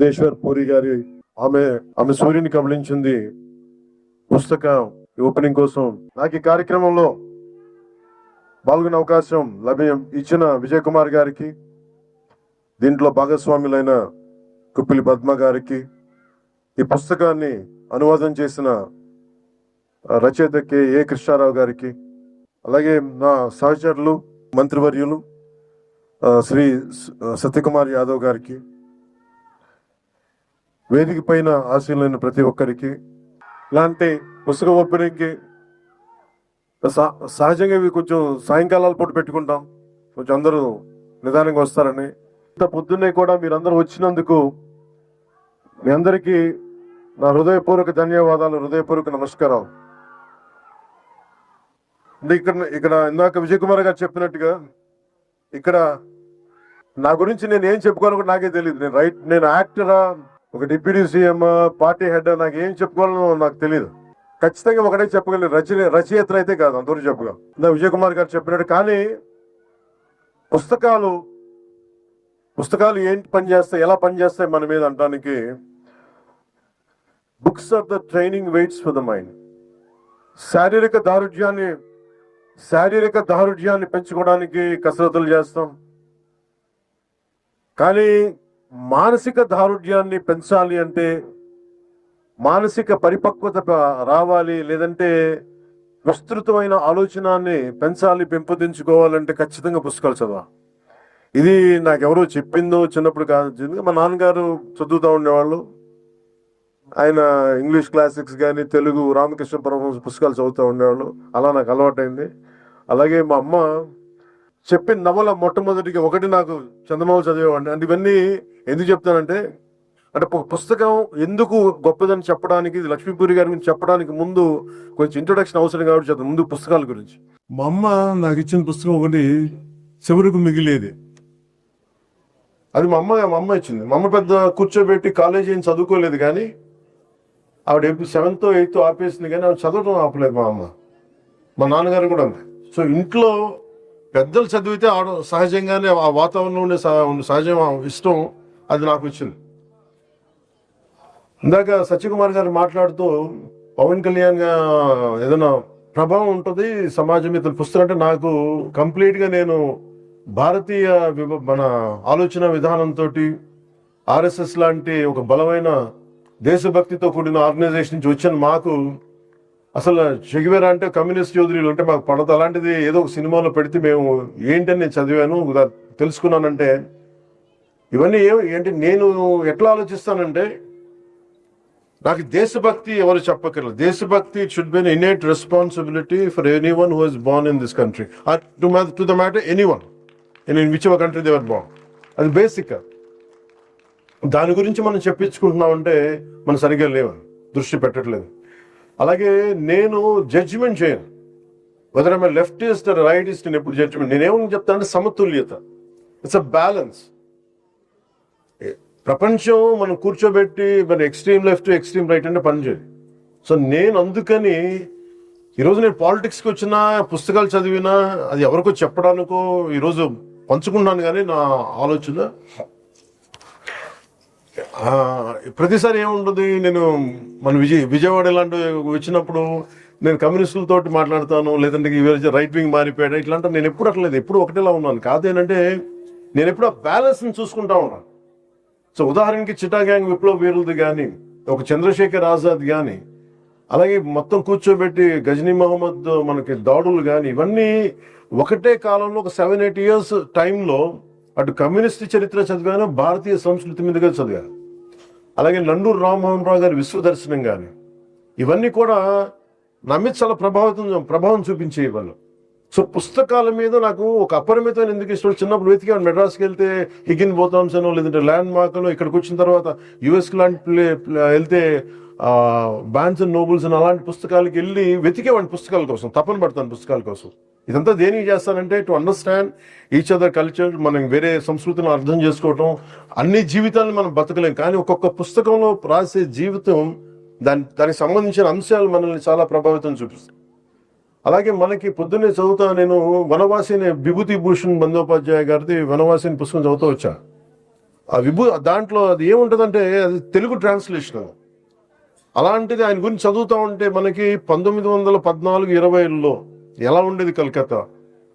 దేశ్వర్ పూరి గారి ఆమె సూర్యుని కబళించింది పుస్తకం ఓపెనింగ్ కోసం నాకు ఈ కార్యక్రమంలో పాల్గొనే అవకాశం ఇచ్చిన విజయ్ కుమార్ గారికి, దీంట్లో భాగస్వాములైన కుప్పిలి పద్మ గారికి, ఈ పుస్తకాన్ని అనువాదం చేసిన రచయిత ఏ కృష్ణారావు గారికి, అలాగే నా సహచరులు మంత్రివర్యులు శ్రీ సత్యకుమార్ యాదవ్ గారికి, వేదిక పైన ఆశీలైన ప్రతి ఒక్కరికి, ఇలాంటి పుస్తక ఓపెనింగ్కి సహజంగా ఇవి కొంచెం సాయంకాలాల పూట పెట్టుకుంటాం, కొంచెం అందరూ నిదానంగా వస్తారని. ఇంత పొద్దున్నే కూడా మీరందరూ వచ్చినందుకు మీ అందరికీ నా హృదయపూర్వక ధన్యవాదాలు, హృదయపూర్వక నమస్కారం. అంటే ఇక్కడ ఇందాక విజయ్ కుమార్ గారు చెప్పినట్టుగా ఇక్కడ నా గురించి నేను ఏం చెప్పుకోవాలో కూడా నాకే తెలియదు. నేను యాక్టరా, ఒక డిప్యూటీ సీఎం, పార్టీ హెడ్, నాకు ఏం చెప్పుకోవాలో నాకు తెలియదు. ఖచ్చితంగా ఒకటే చెప్పగలను, రచయితలు అయితే కాదు, అందరూ చెప్పగలం. ఇందాక విజయ్ కుమార్ గారు చెప్పినట్టు. కానీ పుస్తకాలు ఏంటి పనిచేస్తాయి, ఎలా పనిచేస్తాయి మన మీద అనడానికి, books are the training weights for the mind. శారీరక దారుఢ్యాన్ని పెంచుకోవడానికి కసరత్తులు చేస్తాం, కానీ మానసిక దారుఢ్యాన్ని పెంచాలి అంటే, మానసిక పరిపక్వత రావాలి, లేదంటే విస్తృతమైన ఆలోచనాన్ని పెంపొందించుకోవాలంటే ఖచ్చితంగా పుస్తకాలు చదవాలి. ఇది నాకెవరో చెప్పిందో చిన్నప్పుడు కాదు, మా నాన్నగారు చదువుతూ ఉండేవాళ్ళు. ఆయన ఇంగ్లీష్ క్లాసిక్స్ కానీ తెలుగు రామకృష్ణ పరమహంస పుస్తకాలు చదువుతూ ఉండేవాళ్ళు. అలా నాకు అలవాటైంది. అలాగే మా అమ్మ చెప్పిన నవల మొట్టమొదటిగా ఒకటి నాకు చందమామ చదివేవాడిని. అంటే ఇవన్నీ ఎందుకు చెప్తానంటే, అంటే పుస్తకం ఎందుకు గొప్పదని చెప్పడానికి, లక్ష్మీపూరి గారి గురించి చెప్పడానికి ముందు కొంచెం ఇంట్రొడక్షన్ అవసరం కాబట్టి చెప్తాను. ముందు పుస్తకాల గురించి. మా అమ్మ నాకు ఇచ్చిన పుస్తకం ఒకటి చివరికి మిగిలేది. అది మా అమ్మ ఇచ్చింది. మా అమ్మ పెద్ద కూర్చోబెట్టి కాలేజీ ఏం చదువుకోలేదు, కానీ ఆవిడ 7th 8th ఆపేసింది, కానీ ఆవిడ చదవడం ఆపలేదు మా అమ్మ. మా నాన్నగారు కూడా అంతే. సో ఇంట్లో పెద్దలు చదివితే సహజంగానే ఆ వాతావరణంలో ఉండే సహజం ఇష్టం, అది నాకు వచ్చింది. ఇందాక సత్యకుమార్ గారు మాట్లాడుతూ పవన్ కళ్యాణ్ ఏదైనా ప్రభావం ఉంటుంది సమాజం మీద పుస్తకం అంటే, నాకు కంప్లీట్గా నేను భారతీయ మన ఆలోచన విధానంతో ఆర్ఎస్ఎస్ లాంటి ఒక బలమైన దేశభక్తితో కూడిన ఆర్గనైజేషన్ నుంచి వచ్చిన మాకు అసలు చెగివేరా అంటే కమ్యూనిస్ట్ చౌదరీలు అంటే మాకు పడదు. అలాంటిది ఏదో ఒక సినిమాలో పెడితే మేము ఏంటని నేను చదివాను, తెలుసుకున్నానంటే ఇవన్నీ ఏంటి నేను ఎట్లా ఆలోచిస్తానంటే, నాకు దేశభక్తి ఎవరు చెప్పక్కర్లేదు. దేశభక్తి should be innate responsibility for anyone who is Born in this country, to the matter anyone in which ever country they were born. అది బేసిక్. దాని గురించి మనం చెప్పించుకుంటున్నామంటే మనం సరిగ్గా లేవు, దృష్టి పెట్టట్లేదు. అలాగే నేను జడ్జిమెంట్ చేయను, whether I'm leftist or rightist. నేను ఎప్పుడు జడ్జిమెంట్, నేనేమని చెప్తానంటే సమతుల్యత, ఇట్స్ అ బ్యాలెన్స్. ప్రపంచం మనం కూర్చోబెట్టి మన ఎక్స్ట్రీమ్ లెఫ్ట్ ఎక్స్ట్రీమ్ రైట్ అంటే పనిచేయదు. సో నేను అందుకని ఈరోజు నేను పాలిటిక్స్కి వచ్చినా, పుస్తకాలు చదివినా, అది ఎవరికో చెప్పడానికో ఈరోజు పంచుకున్నాను. కానీ నా ఆలోచన ప్రతిసారి ఏముంటుంది, నేను మన విజయవాడ ఇలాంటి వచ్చినప్పుడు నేను కమ్యూనిస్టులతో మాట్లాడతాను, లేదంటే రైట్ వింగ్ మారిపోయాడు ఇట్లాంటి నేను ఎప్పుడు అట్లేదు, ఎప్పుడు ఒకటేలా ఉన్నాను. కాదేనంటే నేను ఎప్పుడు ఆ బ్యాలెన్స్ని చూసుకుంటా ఉన్నాను. సో ఉదాహరణకి చిటా గ్యాంగ్ విప్లవ వీరులది కానీ, ఒక చంద్రశేఖర్ ఆజాద్ కానీ, అలాగే మొత్తం కూర్చోబెట్టి గజనీ మహమ్మద్ మనకి దాడులు కానీ, ఇవన్నీ ఒకటే కాలంలో ఒక 7-8 years టైంలో అటు కమ్యూనిస్ట్ చరిత్ర చదివాను, భారతీయ సంస్కృతి మీదుగా చదివాను. అలాగే నండూరు రామ్మోహన్ రావు గారి విశ్వదర్శనం కానీ, ఇవన్నీ కూడా నా మీద చాలా ప్రభావం చూపించేవి వాళ్ళు. సో పుస్తకాల మీద నాకు ఒక అపరిమితమైన ఎందుకు ఇష్టం. చిన్నప్పుడు వెతికాను, మెడ్రాస్కి వెళ్తే హిగిన్ బోథామ్స్ అనో, లేదంటే ల్యాండ్ మార్క్లో, ఇక్కడికి వచ్చిన తర్వాత యుఎస్ లాంటి వెళ్తే బాన్స్ అండ్ నోబుల్స్ అని అలాంటి పుస్తకాలకి వెళ్ళి వెతికేవాడిని పుస్తకాల కోసం, తపన పడతాను పుస్తకాల కోసం. ఇదంతా దేనికి చేస్తానంటే to understand each other culture, మనం వేరే సంస్కృతిని అర్థం చేసుకోవటం. అన్ని జీవితాలను మనం బతకలేం, కానీ ఒక్కొక్క పుస్తకంలో రాసే జీవితం దానికి సంబంధించిన అంశాలు మనల్ని చాలా ప్రభావితం చూపిస్తాయి. అలాగే మనకి పొద్దున్నే చదువుతా నేను వనవాసి విభూతి భూషణ్ బందోపాధ్యాయ గారిది వనవాసిని పుస్తకం చదువుతూ వచ్చా. దాంట్లో అది ఏముంటుందంటే అది తెలుగు ట్రాన్స్లేషన్. అలాంటిది ఆయన గురించి చదువుతా ఉంటే మనకి 1914-20లో ఎలా ఉండేది కలకత్తా,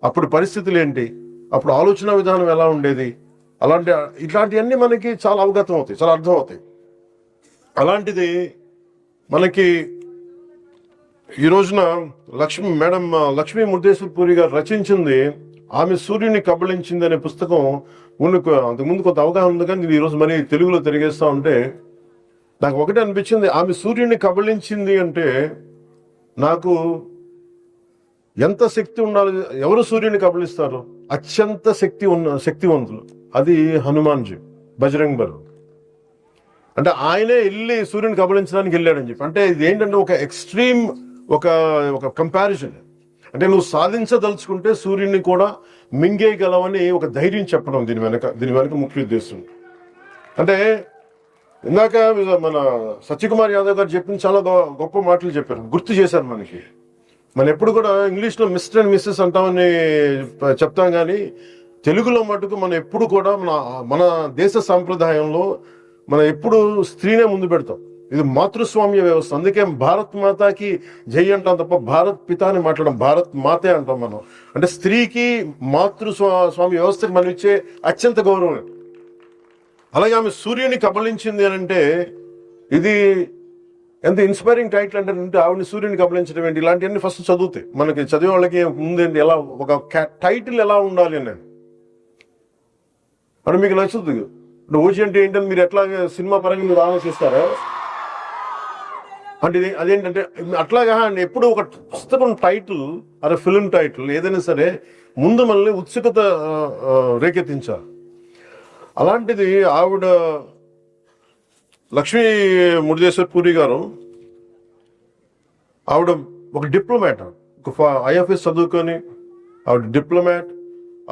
అప్పుడు పరిస్థితులు ఏంటి, అప్పుడు ఆలోచన విధానం ఎలా ఉండేది, ఇట్లాంటివన్నీ మనకి చాలా అవగతం అవుతాయి, చాలా అర్థం అవుతాయి. అలాంటిది మనకి ఈ రోజున మేడం లక్ష్మీ ముర్దేశ్వర్ పూరి గారు రచించింది ఆమె సూర్యుని కబళించింది అనే పుస్తకం. అంతకుముందు కొంత అవగాహన ఉంది, కానీ ఈ రోజు మరి తెలుగులో తిరిగేస్తా ఉంటే నాకు ఒకటే అనిపించింది, ఆమె సూర్యుని కబళించింది అంటే నాకు ఎంత శక్తి ఉండాలి. ఎవరు సూర్యుని కబళిస్తారు? అత్యంత శక్తివంతులు, అది హనుమాన్జీ, బజరంగ్ బలి. అంటే ఆయనే వెళ్ళి సూర్యుని కబళించడానికి వెళ్ళాడని చెప్పి, అంటే ఇది ఏంటంటే ఒక ఎక్స్ట్రీమ్ ఒక కంపారిజన్. అంటే నువ్వు సాధించదలుచుకుంటే సూర్యుని కూడా మింగేయగలవని ఒక ధైర్యం చెప్పడం దీని వెనక ముఖ్య ఉద్దేశం. అంటే ఇందాక మన సత్యకుమార్ యాదవ్ గారు చెప్పిన చాలా గొప్ప మాటలు చెప్పారు, గుర్తు చేశారు మనకి. మనం ఎప్పుడు కూడా ఇంగ్లీష్లో మిస్టర్ అండ్ మిస్సెస్ అంటామని చెప్తాం, కానీ తెలుగులో మటుకు మనం ఎప్పుడు కూడా మన దేశ సాంప్రదాయంలో మనం ఎప్పుడు స్త్రీనే ముందు పెడతాం. ఇది మాతృస్వామ్య వ్యవస్థ. అందుకే భారత్ మాతాకి జై అంటాం తప్ప భారత్ పిత అని మాట్లాడడం, భారత్ మాతే అంటాం మనం. అంటే స్త్రీకి మాతృస్వామ్య వ్యవస్థకి మనం ఇచ్చే అత్యంత గౌరవం. అలాగే ఆమె సూర్యుని కబళించింది అని అంటే ఇది ఎంత ఇన్స్పైరింగ్ టైటిల్ అంటే ఆవిడని సూర్యుని కబళించడం ఏంటి, ఇలాంటివన్నీ ఫస్ట్ చదివితే మనకి చదివే వాళ్ళకి ముందేంటి ఎలా ఒక టైటిల్ ఎలా ఉండాలి అని అంటే మీకు నచ్చుతుంది. ఓజీ అంటే ఏంటని మీరు ఎట్లా సినిమా పరంగా మీరు ఆలోచిస్తారా అంటే అదేంటంటే అట్లాగా ఎప్పుడు ఒక పుస్తకం టైటిల్ అరే ఫిల్మ్ టైటిల్ ఏదైనా సరే ముందు మనల్ని ఉత్సుకత రేకెత్తించాలి. అలాంటిది ఆవిడ లక్ష్మీ ముర్దేశ్వర్ పూరి గారు ఆవిడ ఒక డిప్లొమాట్, ఒక ఐఎఫ్ఎస్ చదువుకొని ఆవిడ డిప్లొమాట్,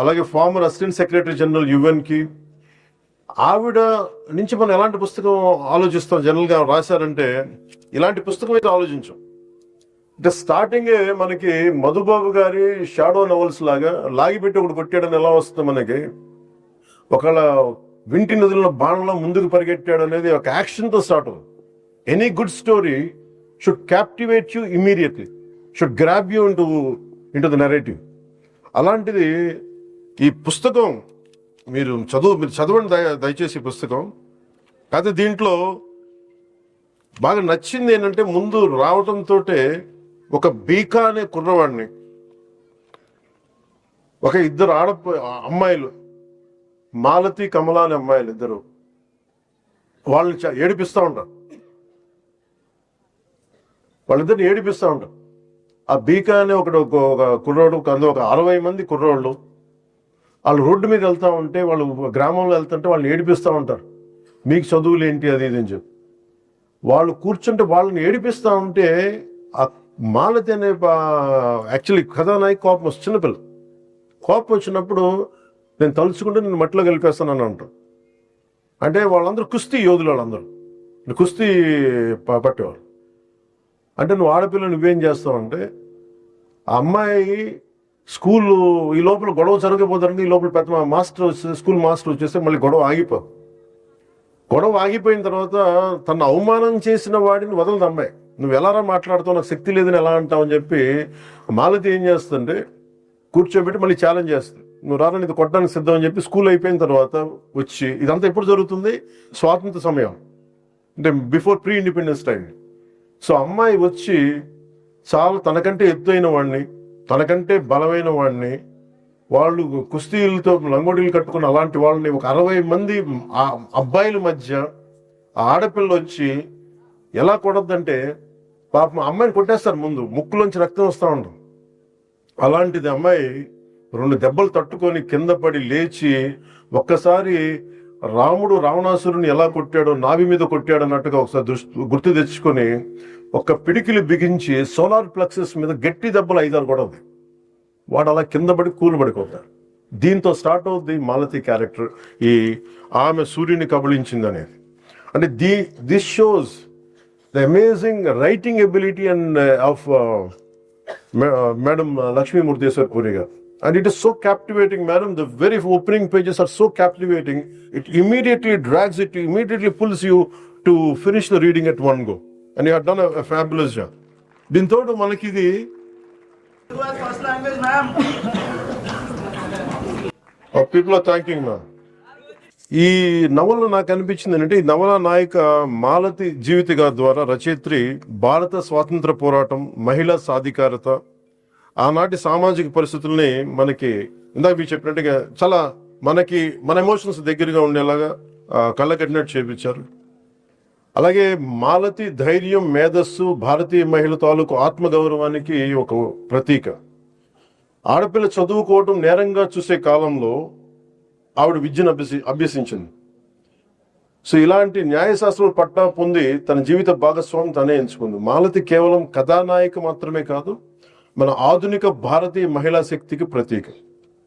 అలాగే ఫార్మర్ అసిస్టెంట్ సెక్రటరీ జనరల్ యుఎన్కి. ఆవిడ నుంచి మనం ఎలాంటి పుస్తకం ఆలోచిస్తాం జనరల్గా రాశారంటే ఇలాంటి పుస్తకం అయితే ఆలోచించాం. అంటే స్టార్టింగే మనకి మధుబాబు గారి షాడో నవల్స్ లాగా లాగిపెట్టి ఒకటి కొట్టాడని ఎలా వస్తుంది మనకి, ఒకళ్ళ వింటి నదుల బాణంలో ముందుకు పరిగెట్టాడు అనేది ఒక యాక్షన్తో స్టార్ట్ అవుతుంది. Any good story should captivate you immediately, should grab you into the narrative. అలాంటిది ఈ పుస్తకం మీరు చదవండి దయచేసి ఈ పుస్తకం. కాకపోతే దీంట్లో బాగా నచ్చింది ఏంటంటే ముందు రావటంతో ఒక బీకా అనే కుర్రవాడిని, ఒక ఇద్దరు అమ్మాయిలు, మాలతి కమల అనే అమ్మాయిలు ఇద్దరు, వాళ్ళని ఏడిపిస్తూ ఉంటారు. వాళ్ళిద్దరిని ఏడిపిస్తూ ఉంటారు. ఆ బీకా అనే ఒక కుర్రోడు, ఒక 60 మంది కుర్రోళ్ళు వాళ్ళు రోడ్డు మీద వెళ్తూ ఉంటే, వాళ్ళు గ్రామంలో వెళ్తుంటే వాళ్ళని ఏడిపిస్తూ ఉంటారు. మీకు చదువులు ఏంటి అది ఇది అని చెప్పి వాళ్ళు కూర్చుంటే వాళ్ళని ఏడిపిస్తూ ఉంటే ఆ మాలతి అనే యాక్చువల్లీ కథానాయకు కోపం వస్తుంది. చిన్నపిల్ల కోపం వచ్చినప్పుడు నేను తలుచుకుంటే నేను మట్టిలో కలిపేస్తానని అంటాను. అంటే వాళ్ళందరూ కుస్తీ యోధులు, వాళ్ళందరూ కుస్తీ పట్టేవాళ్ళు. అంటే నువ్వు ఆడపిల్ల నువ్వేం చేస్తావంటే, ఆ అమ్మాయి స్కూల్ ఈ లోపల గొడవ జరగబోతుంటే ఈ లోపల పెద్ద స్కూల్ మాస్టర్ వచ్చేస్తే మళ్ళీ గొడవ ఆగిపోయిన తర్వాత తన అవమానం చేసిన వాడిని వదలదు అమ్మాయి. నువ్వు ఎలారా మాట్లాడుతావు, నాకు శక్తి లేదని ఎలా అంటావు అని చెప్పి మాలతి ఏం చేస్తుంటే కూర్చోబెట్టి మళ్ళీ ఛాలెంజ్ చేస్తుంది, నువ్వు రారా ఇది కొట్టడానికి సిద్ధం అని చెప్పి. స్కూల్ అయిపోయిన తర్వాత వచ్చి ఇదంతా ఎప్పుడు జరుగుతుంది, స్వాతంత్ర సమయం అంటే before pre independence time. So అమ్మాయి వచ్చి చాలా తనకంటే ఎత్తైన వాడిని, తనకంటే బలమైన వాడిని, వాళ్ళు కుస్తీలతో లంగోటీలు కట్టుకుని అలాంటి వాళ్ళని ఒక 60 మంది అబ్బాయిల మధ్య ఆడపిల్ల వచ్చి ఎలా కొడద్దంటే పాపం అమ్మాయిని కొట్టేస్తారు, ముందు ముక్కులోంచి రక్తం వస్తూ ఉంటుంది. అలాంటిది అమ్మాయి 2 దెబ్బలు తట్టుకొని కింద పడి లేచి ఒక్కసారి రాముడు రావణాసురుని ఎలా కొట్టాడో నాభి మీద కొట్టాడు అన్నట్టుగా ఒకసారి గుర్తు తెచ్చుకొని ఒక పిడికిలు బిగించి సోలార్ ప్లెక్సెస్ మీద గట్టి దెబ్బలు 5-6 కొడది. వాడు అలా కింద పడి కూలబడిపోతాడు. దీంతో స్టార్ట్ అవుద్ది మాలతి క్యారెక్టర్, ఈ ఆమె సూర్యుని కబళించింది అనేది. అంటే this shows the amazing writing ability and of madam Lakshmi Murdeshwar Puri garu. And it is so captivating, madam. The very opening pages are so captivating. It immediately drags it, immediately pulls you to finish the reading at one go. And you have done a fabulous job. దీంతో మనకి ఇది First language, ma'am. People are thanking ma'am. ఈ నవల నాకు అనిపించింది ఏంటంటే, ఈ నవల నాయిక మాలతి జీవిత గారి ద్వారా రచయిత్రి భారత స్వాతంత్ర పోరాటం, మహిళా సాధికారత, ఆనాటి సామాజిక పరిస్థితుల్ని మనకి ఇందాక మీరు చెప్పినట్టుగా చాలా మనకి మన ఎమోషన్స్ దగ్గరగా ఉండేలాగా కళ్ళ కట్టినట్టు చేపించారు. అలాగే మాలతి ధైర్యం, మేధస్సు, భారతీయ మహిళ తాలూకు ఆత్మగౌరవానికి ఒక ప్రతీక. ఆడపిల్ల చదువుకోవటం నేరంగా చూసే కాలంలో ఆవిడ విద్యను అభ్యసించింది. సో ఇలాంటి న్యాయశాస్త్రం పట్టా పొంది తన జీవిత భాగస్వామి తనే ఎంచుకుంది. మాలతి కేవలం కథానాయిక మాత్రమే కాదు, మన ఆధునిక భారతీయ మహిళా శక్తికి ప్రతీక.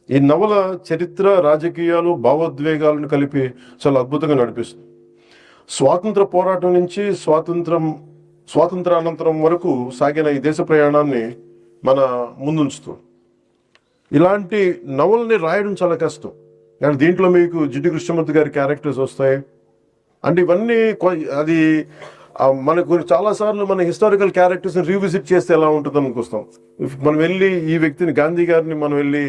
ఈ నవల చరిత్ర, రాజకీయాలు, భావోద్వేగాలను కలిపి చాలా అద్భుతంగా నడిపిస్తుంది. స్వాతంత్ర పోరాటం నుంచి స్వాతంత్రానంతరం వరకు సాగిన ఈ దేశ ప్రయాణాన్ని మన ముందుంచుతుంది. ఇలాంటి నవలని రాయడం చాలా కష్టం, కానీ దీంట్లో మీకు జిడ్డు కృష్ణమూర్తి గారి క్యారెక్టర్స్ వస్తాయి. అంటే ఇవన్నీ అది మనకు చాలాసార్లు మన హిస్టారికల్ క్యారెక్టర్స్ని రీవిజిట్ చేస్తే ఎలా ఉంటుంది అనుకొస్తాం. మనం వెళ్ళి ఈ వ్యక్తిని, గాంధీ గారిని మనం వెళ్ళి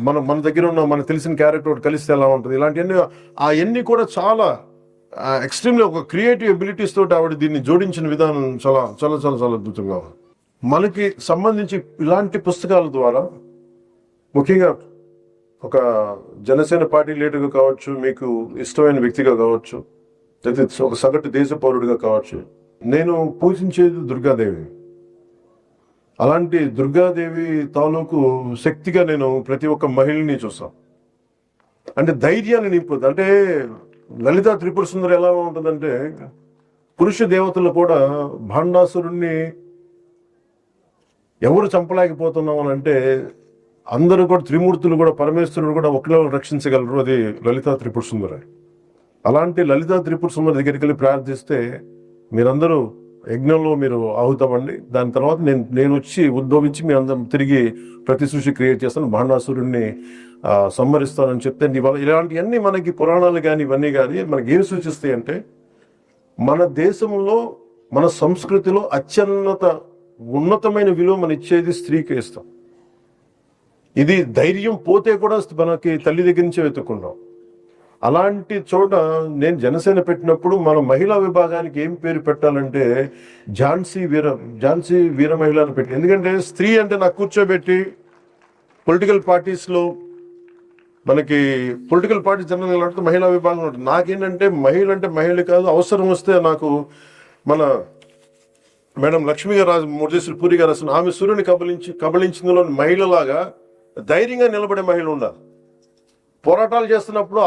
మన దగ్గర ఉన్న మనకు తెలిసిన క్యారెక్టర్ ఒకటి కలిస్తే ఎలా ఉంటుంది, ఇలాంటివన్నీ అవన్నీ కూడా చాలా ఎక్స్ట్రీమ్లీ ఒక క్రియేటివ్ ఎబిలిటీస్ తోటి ఆవిడ దీన్ని జోడించిన విధానం చాలా చాలా చాలా చాలా అద్భుతంగా ఉంది. మనకి సంబంధించి ఇలాంటి పుస్తకాల ద్వారా ముఖ్యంగా ఒక జనసేన పార్టీ లీడర్గా కావచ్చు, మీకు ఇష్టమైన వ్యక్తిగా కావచ్చు, లేదా ఒక సగటు దేశ పౌరుడిగా కావచ్చు, నేను పూజించేది దుర్గాదేవి. అలాంటి దుర్గాదేవి తాలూకు శక్తిగా నేను ప్రతి ఒక్క మహిళని చూస్తాను. అంటే ధైర్యాన్ని నింపుతుంది. అంటే లలిత త్రిపుర సుందరి ఎలా ఉంటుందంటే, పురుష దేవతలు కూడా భాండాసురుణ్ణి ఎవరు చంపలేకపోతున్నాం అని అంటే అందరూ కూడా, త్రిమూర్తులు కూడా, పరమేశ్వరుడు కూడా ఒకరిలో రక్షించగలరు. అది లలిత త్రిపుర సుందరి. అలాంటి లలిత త్రిపుర సుందరి దగ్గరికి వెళ్ళి ప్రార్థిస్తే మీరందరూ యజ్ఞంలో మీరు ఆహుతమండి. దాని తర్వాత నేను వచ్చి ఉద్భవించి మీ అందరం తిరిగి ప్రతి సృష్టి క్రియేట్ చేస్తాను, భాండాసురుణ్ణి సంహరిస్తానని చెప్తే, ఇలాంటివన్నీ మనకి పురాణాలు కానీ ఇవన్నీ కానీ మనకి ఏమి సూచిస్తాయి అంటే, మన దేశంలో మన సంస్కృతిలో ఉన్నతమైన విలువ మనం ఇచ్చేది స్త్రీకి ఇస్తాం. ఇది ధైర్యం పోతే కూడా మనకి తల్లి దగ్గర నుంచే వెతుక్కుంటాం. అలాంటి చోట నేను జనసేన పెట్టినప్పుడు మన మహిళా విభాగానికి ఏం పేరు పెట్టాలంటే ఝాన్సీ వీర మహిళ అని పెట్టి. ఎందుకంటే స్త్రీ అంటే నాకు కూర్చోబెట్టి పొలిటికల్ పార్టీస్లో మనకి పొలిటికల్ పార్టీ జనరల్ అంటే మహిళా విభాగం ఉంటుంది. నాకేంటంటే మహిళ అంటే మహిళ కాదు, అవసరం వస్తే నాకు మన మేడం లక్ష్మీ గారు మురళీశ్వరి పూరి గారు అసలు ఆమె సూర్యుని కబలించిందిలో మహిళలాగా ధైర్యంగా నిలబడే మహిళ ఉండాలి. పోరాటాలు చేస్తున్నప్పుడు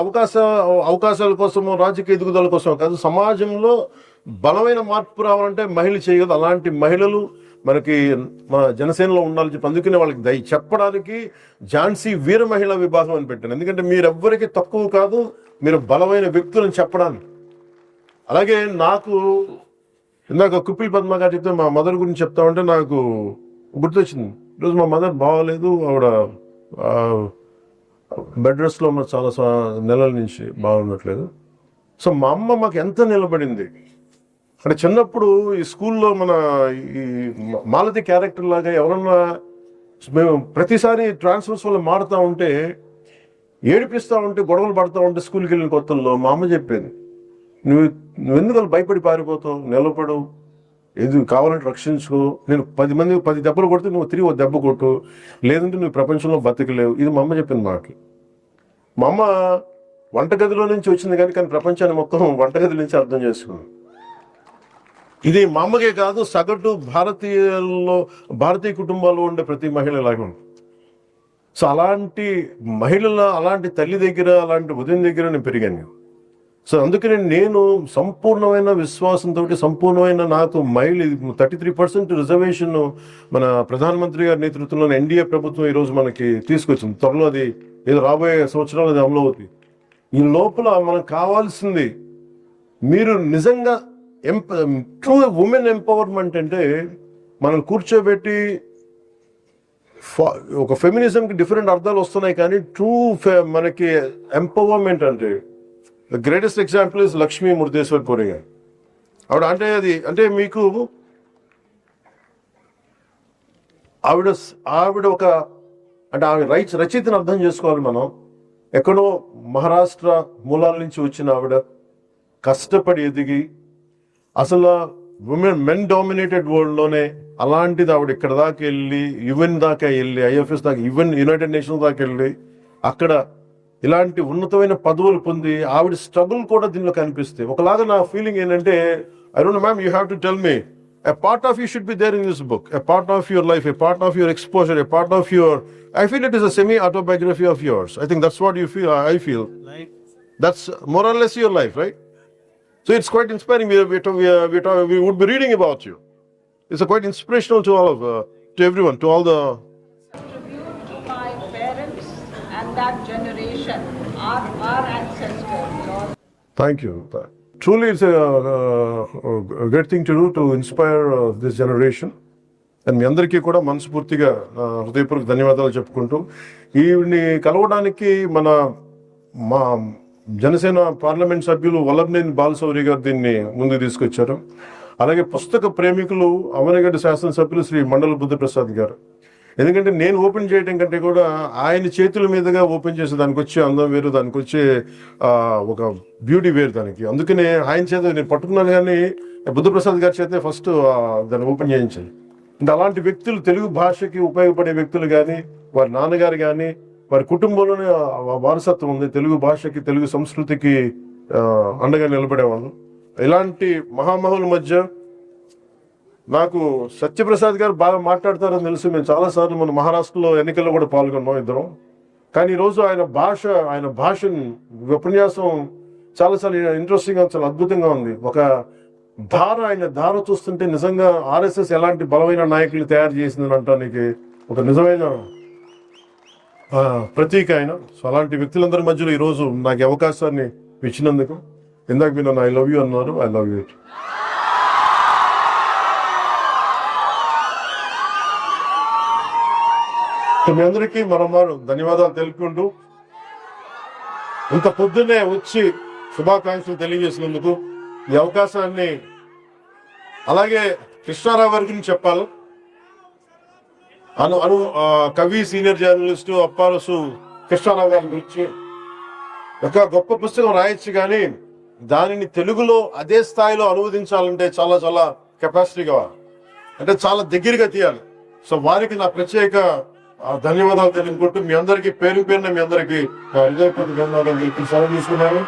అవకాశాల కోసమో రాజకీయ ఎదుగుదల కోసం కాదు, సమాజంలో బలమైన మార్పు రావాలంటే మహిళ చేయగలదు. అలాంటి మహిళలు మనకి మన జనసేనలో ఉండాలని చెప్పి అందుకనే వాళ్ళకి చెప్పడానికి ఝాన్సీ వీర మహిళా విభాగం అని పెట్టాను. ఎందుకంటే మీరెవ్వరికి తక్కువ కాదు, మీరు బలమైన వ్యక్తులని చెప్పడానికి. అలాగే నాకు ఇందాక కుప్పిల్ పద్మ గారు చెప్తే మా మదర్ గురించి చెప్తామంటే నాకు గుర్తొచ్చింది. ఈరోజు మా మదర్ బాగోలేదు, ఆవిడ బెడ్ రెస్ట్లో ఉన్న చాలా నెలల నుంచి బాగుండట్లేదు. సో మా అమ్మ మాకు ఎంత నిలబడింది అంటే, చిన్నప్పుడు ఈ స్కూల్లో మన ఈ మాలతి క్యారెక్టర్ లాగా ఎవరన్నా మేము ప్రతిసారి ట్రాన్స్ఫర్స్ వల్ల మారుతూ ఉంటే, ఏడిపిస్తూ ఉంటే, గొడవలు పడుతూ ఉంటే స్కూల్కి వెళ్ళిన కొత్తల్లో మా అమ్మ చెప్పేది, నువ్వెందుకు భయపడి పారిపోతావు, నిలబడు, ఏది కావాలంటే రక్షించుకో, నేను 10 దెబ్బలు కొడితే నువ్వు తిరిగి ఒక దెబ్బ కొట్టు, లేదంటే నువ్వు ప్రపంచంలో బతకలేవు. ఇది మా అమ్మ చెప్పిన మాటలు. మా అమ్మ వంటగదిలో నుంచి వచ్చింది కానీ ప్రపంచాన్ని మొత్తం వంటగది నుంచి అర్థం చేసుకుంది. ఇది మా అమ్మకే కాదు, సగటు భారతీయ కుటుంబాల్లో ఉండే ప్రతి మహిళ ఇలాగే ఉంది. సో అలాంటి మహిళల, అలాంటి తల్లి దగ్గర, అలాంటి ఉదయం దగ్గర నేను పెరిగాను. సో అందుకని నేను సంపూర్ణమైన విశ్వాసంతో, సంపూర్ణమైన నాకు మహిళ 33% రిజర్వేషన్ మన ప్రధానమంత్రి గారి నేతృత్వంలోని ఎన్డీఏ ప్రభుత్వం ఈరోజు మనకి తీసుకొచ్చింది. త్వరలో అది ఏదో రాబోయే సంవత్సరాలు అది అమలు అవుతుంది. ఈ లోపల మనకు కావాల్సింది మీరు నిజంగా ట్రూ ఉమెన్ ఎంపవర్మెంట్ అంటే, మనం కూర్చోబెట్టి ఒక ఫెమినిజంకి డిఫరెంట్ అర్థాలు వస్తున్నాయి, కానీ ట్రూ మనకి ఎంపవర్మెంట్ అంటే the greatest example is Lakshmi Murudeshwar puri గారు. ఆవిడ అంటే అది అంటే మీకు ఆవిడ ఒక అంటే ఆవిడ రచయితను అర్థం చేసుకోవాలి మనం. ఎక్కడో మహారాష్ట్ర మూలాల నుంచి వచ్చిన ఆవిడ కష్టపడి ఎదిగి అసలు మెన్ డామినేటెడ్ వరల్డ్లోనే అలాంటిది ఆవిడ ఇక్కడ దాకా వెళ్ళి యుఎన్ దాకా వెళ్ళి ఐఎఫ్ఎస్ దాకా ఈవెన్ యునైటెడ్ నేషన్స్ దాకా వెళ్ళి అక్కడ ఇలాంటి ఉన్నతమైన పదవులు పొంది ఆవిడ స్ట్రగుల్ కూడా దీనిలో కనిపిస్తే ఒకలాగా నా ఫీలింగ్ ఏంటంటే I don't know ma'am, you have to tell me a part of you should be there in this book, a part of your life, a part of your exposure, a part of your, I feel it is a semi-autobiography of yours. I think that's what you feel, I feel. That's more or less your life, right? So it's quite inspiring. We would be reading about you. It's quite inspirational to all of, to everyone, to all the... Tribute to my parents and that generation, our ancestors. Thank you. Truly, it's a great thing to do to inspire this generation. And మీ అందరికీ కూడా మనస్ఫూర్తిగా హృదయపూర్వక ధన్యవాదాలు చెప్పుకుంటూ ఈవిని కలవడానికి మా Janasena parliament సభ్యులు వల్లభనేని బాలశౌరి గారు దీన్ని ముందుకు తీసుకొచ్చారు. అలాగే పుస్తక ప్రేమికులు అవనగడ్డ శాసనసభ్యులు శ్రీ మండల బుద్ధప్రసాద్ గారు. ఎందుకంటే నేను ఓపెన్ చేయడం కంటే కూడా ఆయన చేతుల మీదుగా ఓపెన్ చేసే దానికి వచ్చే అందం వేరు, దానికి వచ్చే ఒక బ్యూటీ వేరు దానికి. అందుకనే ఆయన చేత నేను పట్టుకున్నాను, కానీ బుద్ధప్రసాద్ గారి చేతే ఫస్ట్ దాన్ని ఓపెన్ చేయించాను. అంటే అలాంటి వ్యక్తులు, తెలుగు భాషకి ఉపయోగపడే వ్యక్తులు కానీ, వారి నాన్నగారు కానీ, వారి కుటుంబంలోనే వారసత్వం ఉంది, తెలుగు భాషకి తెలుగు సంస్కృతికి అండగా నిలబడేవాళ్ళు. ఇలాంటి మహామహుల మధ్య నాకు సత్యప్రసాద్ గారు బాగా మాట్లాడతారని తెలుసు. మేము చాలాసార్లు మన మహారాష్ట్రలో ఎన్నికల్లో కూడా పాల్గొన్నాం ఇద్దరం. కానీ ఈరోజు ఆయన భాషను ఉపన్యాసం చాలాసార్లు ఇంట్రెస్టింగ్గా, చాలా అద్భుతంగా ఉంది. ఒక ఆయన ధార చూస్తుంటే నిజంగా ఆర్ఎస్ఎస్ ఎలాంటి బలమైన నాయకులు తయారు చేసిందని అంటానికి ఒక నిజమైన ప్రతీక ఆయన. సో అలాంటి వ్యక్తులందరి మధ్యలో ఈరోజు నాకు అవకాశాన్ని ఇచ్చినందుకు, ఇందాక మీరు నన్ను ఐ లవ్ యూ అన్నారు, ఐ లవ్ యూ. మీ అందరికీ మరోమారు ధన్యవాదాలు తెలుపుకుంటూ, ఇంత పొద్దున్నే వచ్చి శుభాకాంక్షలు తెలియజేసినందుకు ఈ అవకాశాన్ని, అలాగే కృష్ణారావు గారి గురించి చెప్పాలి. కవి, సీనియర్ జర్నలిస్టు అప్పారసు కృష్ణారావు గారి గురించి ఒక గొప్ప పుస్తకం రాయొచ్చు, కానీ దానిని తెలుగులో అదే స్థాయిలో అనువదించాలంటే చాలా చాలా కెపాసిటీ కావాలి, అంటే చాలా దగ్గరగా తీయాలి. సో వారికి నా ప్రత్యేక ధన్యవాదాలు తెలుపుకుంటూ మీ అందరికీ పేరు పేరున మీ అందరికీ హృదయపూర్వక ధన్యవాదాలు సెలవు తీసుకున్నాను.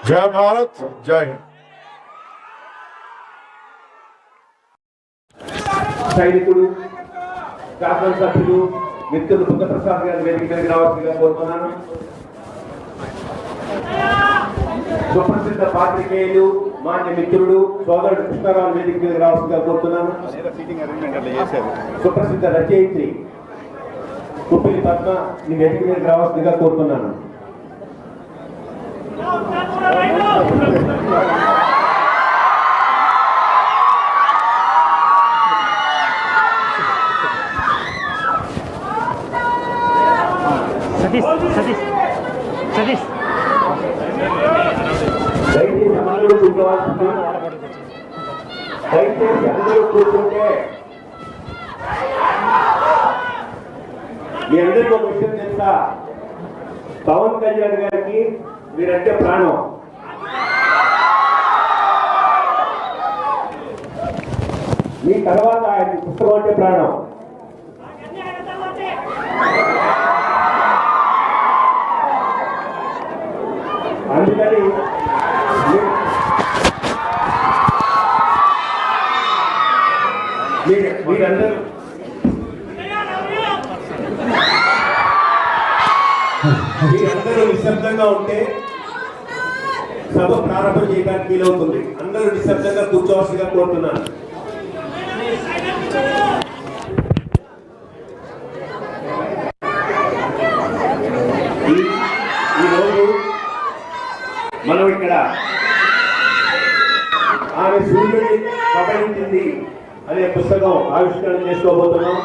జై భారత్, జై హింద్. సైనికుడు, శాసనసభ్యులు, మిత్రులు బుద్ధప్రసాద్ గారి వేదిక మీదకి రావాల్సిందిగా కోరుతున్నాను. సుప్రసిద్ధ పాత్రికేయులు, మాన్య మిత్రుడు, సోదరుడు కృష్ణారావు వేదిక మీదకి రావాల్సిందిగా కోరుతున్నాను. సుప్రసిద్ధ రచయిత్రి కుప్పిలి పద్మ నీ వేదిక మీదకి రావాల్సిందిగా కోరుతున్నాను. దయచేసి అందరూ కూర్చోవాల్సింది. దయచేసి అందరూ కూర్చుంటే మీ అందరికీ ఒక విషయం తెలుసా, పవన్ కళ్యాణ్ గారికి మీరంటే ప్రాణం. మీ తర్వాత ఆయన పుస్తకం అంటే ప్రాణం. అందుకని మీరందరూ నిశ్శబ్దంగా ఉంటే సభ ప్రారంభం చేయడానికి వీలవుతుంది. అందరూ నిశ్శబ్దంగా కూర్చోవలసిగా కోరుతున్నాను. ఈరోజు మనం ఇక్కడ ఆమె సూర్యుడిని కబలించింది అనే పుస్తకం ఆవిష్కరణ చేసుకోబోతున్నాం.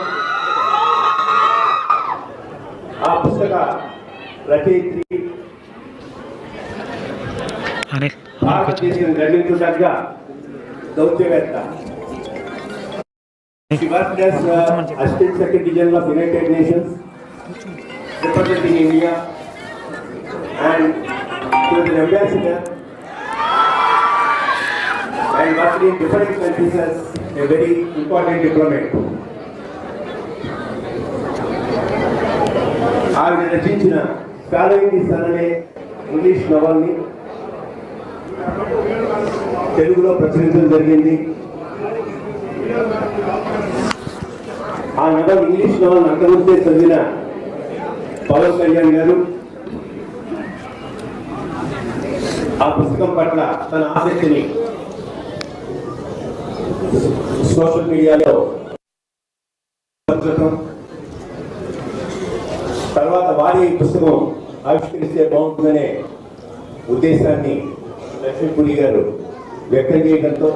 ఆ పుస్తక రచయిత్రి భారతదేశం గర్వించదగ్గ దౌత్యవేత్త. She worked as Assistant Secretary General of United Nations, representing India, and she was an ambassador and worked in different countries as a very important diplomat. ఆవిడ రచించిన ఫాలోయింగ్ ది సన్ అనే ఇంగ్లీష్ నవల్ని తెలుగులో ప్రచురించడం జరిగింది. ఆ నవల్ ఇంగ్లీష్ నవల్ అంతకుముందే చదివిన పవన్ కళ్యాణ్ గారు ఆ పుస్తకం పట్ల తన ఆసక్తిని సోషల్ మీడియాలో పంచడం, తర్వాత వారి పుస్తకం ఆవిష్కరిస్తే బాగుంటుందనే ఉద్దేశాన్ని లక్ష్మీపురి గారు వ్యక్తం చేయడంతో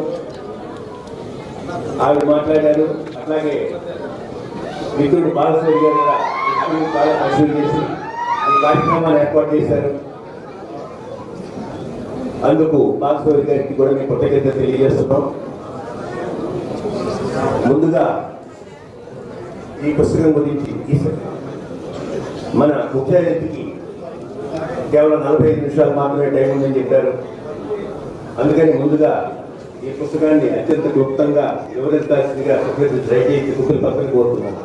ఆవిడ మాట్లాడారు. అట్లాగే మిత్రుడు బాలశౌరి గారు కూడా చాలా పరిశీలన చేసి ఈ కార్యక్రమాన్ని ఏర్పాటు చేశారు. అందుకు బాలశౌరి గారికి కూడా మేము కృతజ్ఞత తెలియజేస్తున్నాం. ముందుగా ఈ పుస్తకం గురించి మన ముఖ్య అతిథికి కేవలం 45 నిమిషాలు మాత్రమే టైం ఉందని చెప్పారు. అందుకని ముందుగా ఈ పుస్తకాన్ని అత్యంత క్లుప్తంగా వివరించాల్సిందిగా రచయిత కుక్కల పక్కన కోరుతున్నాను.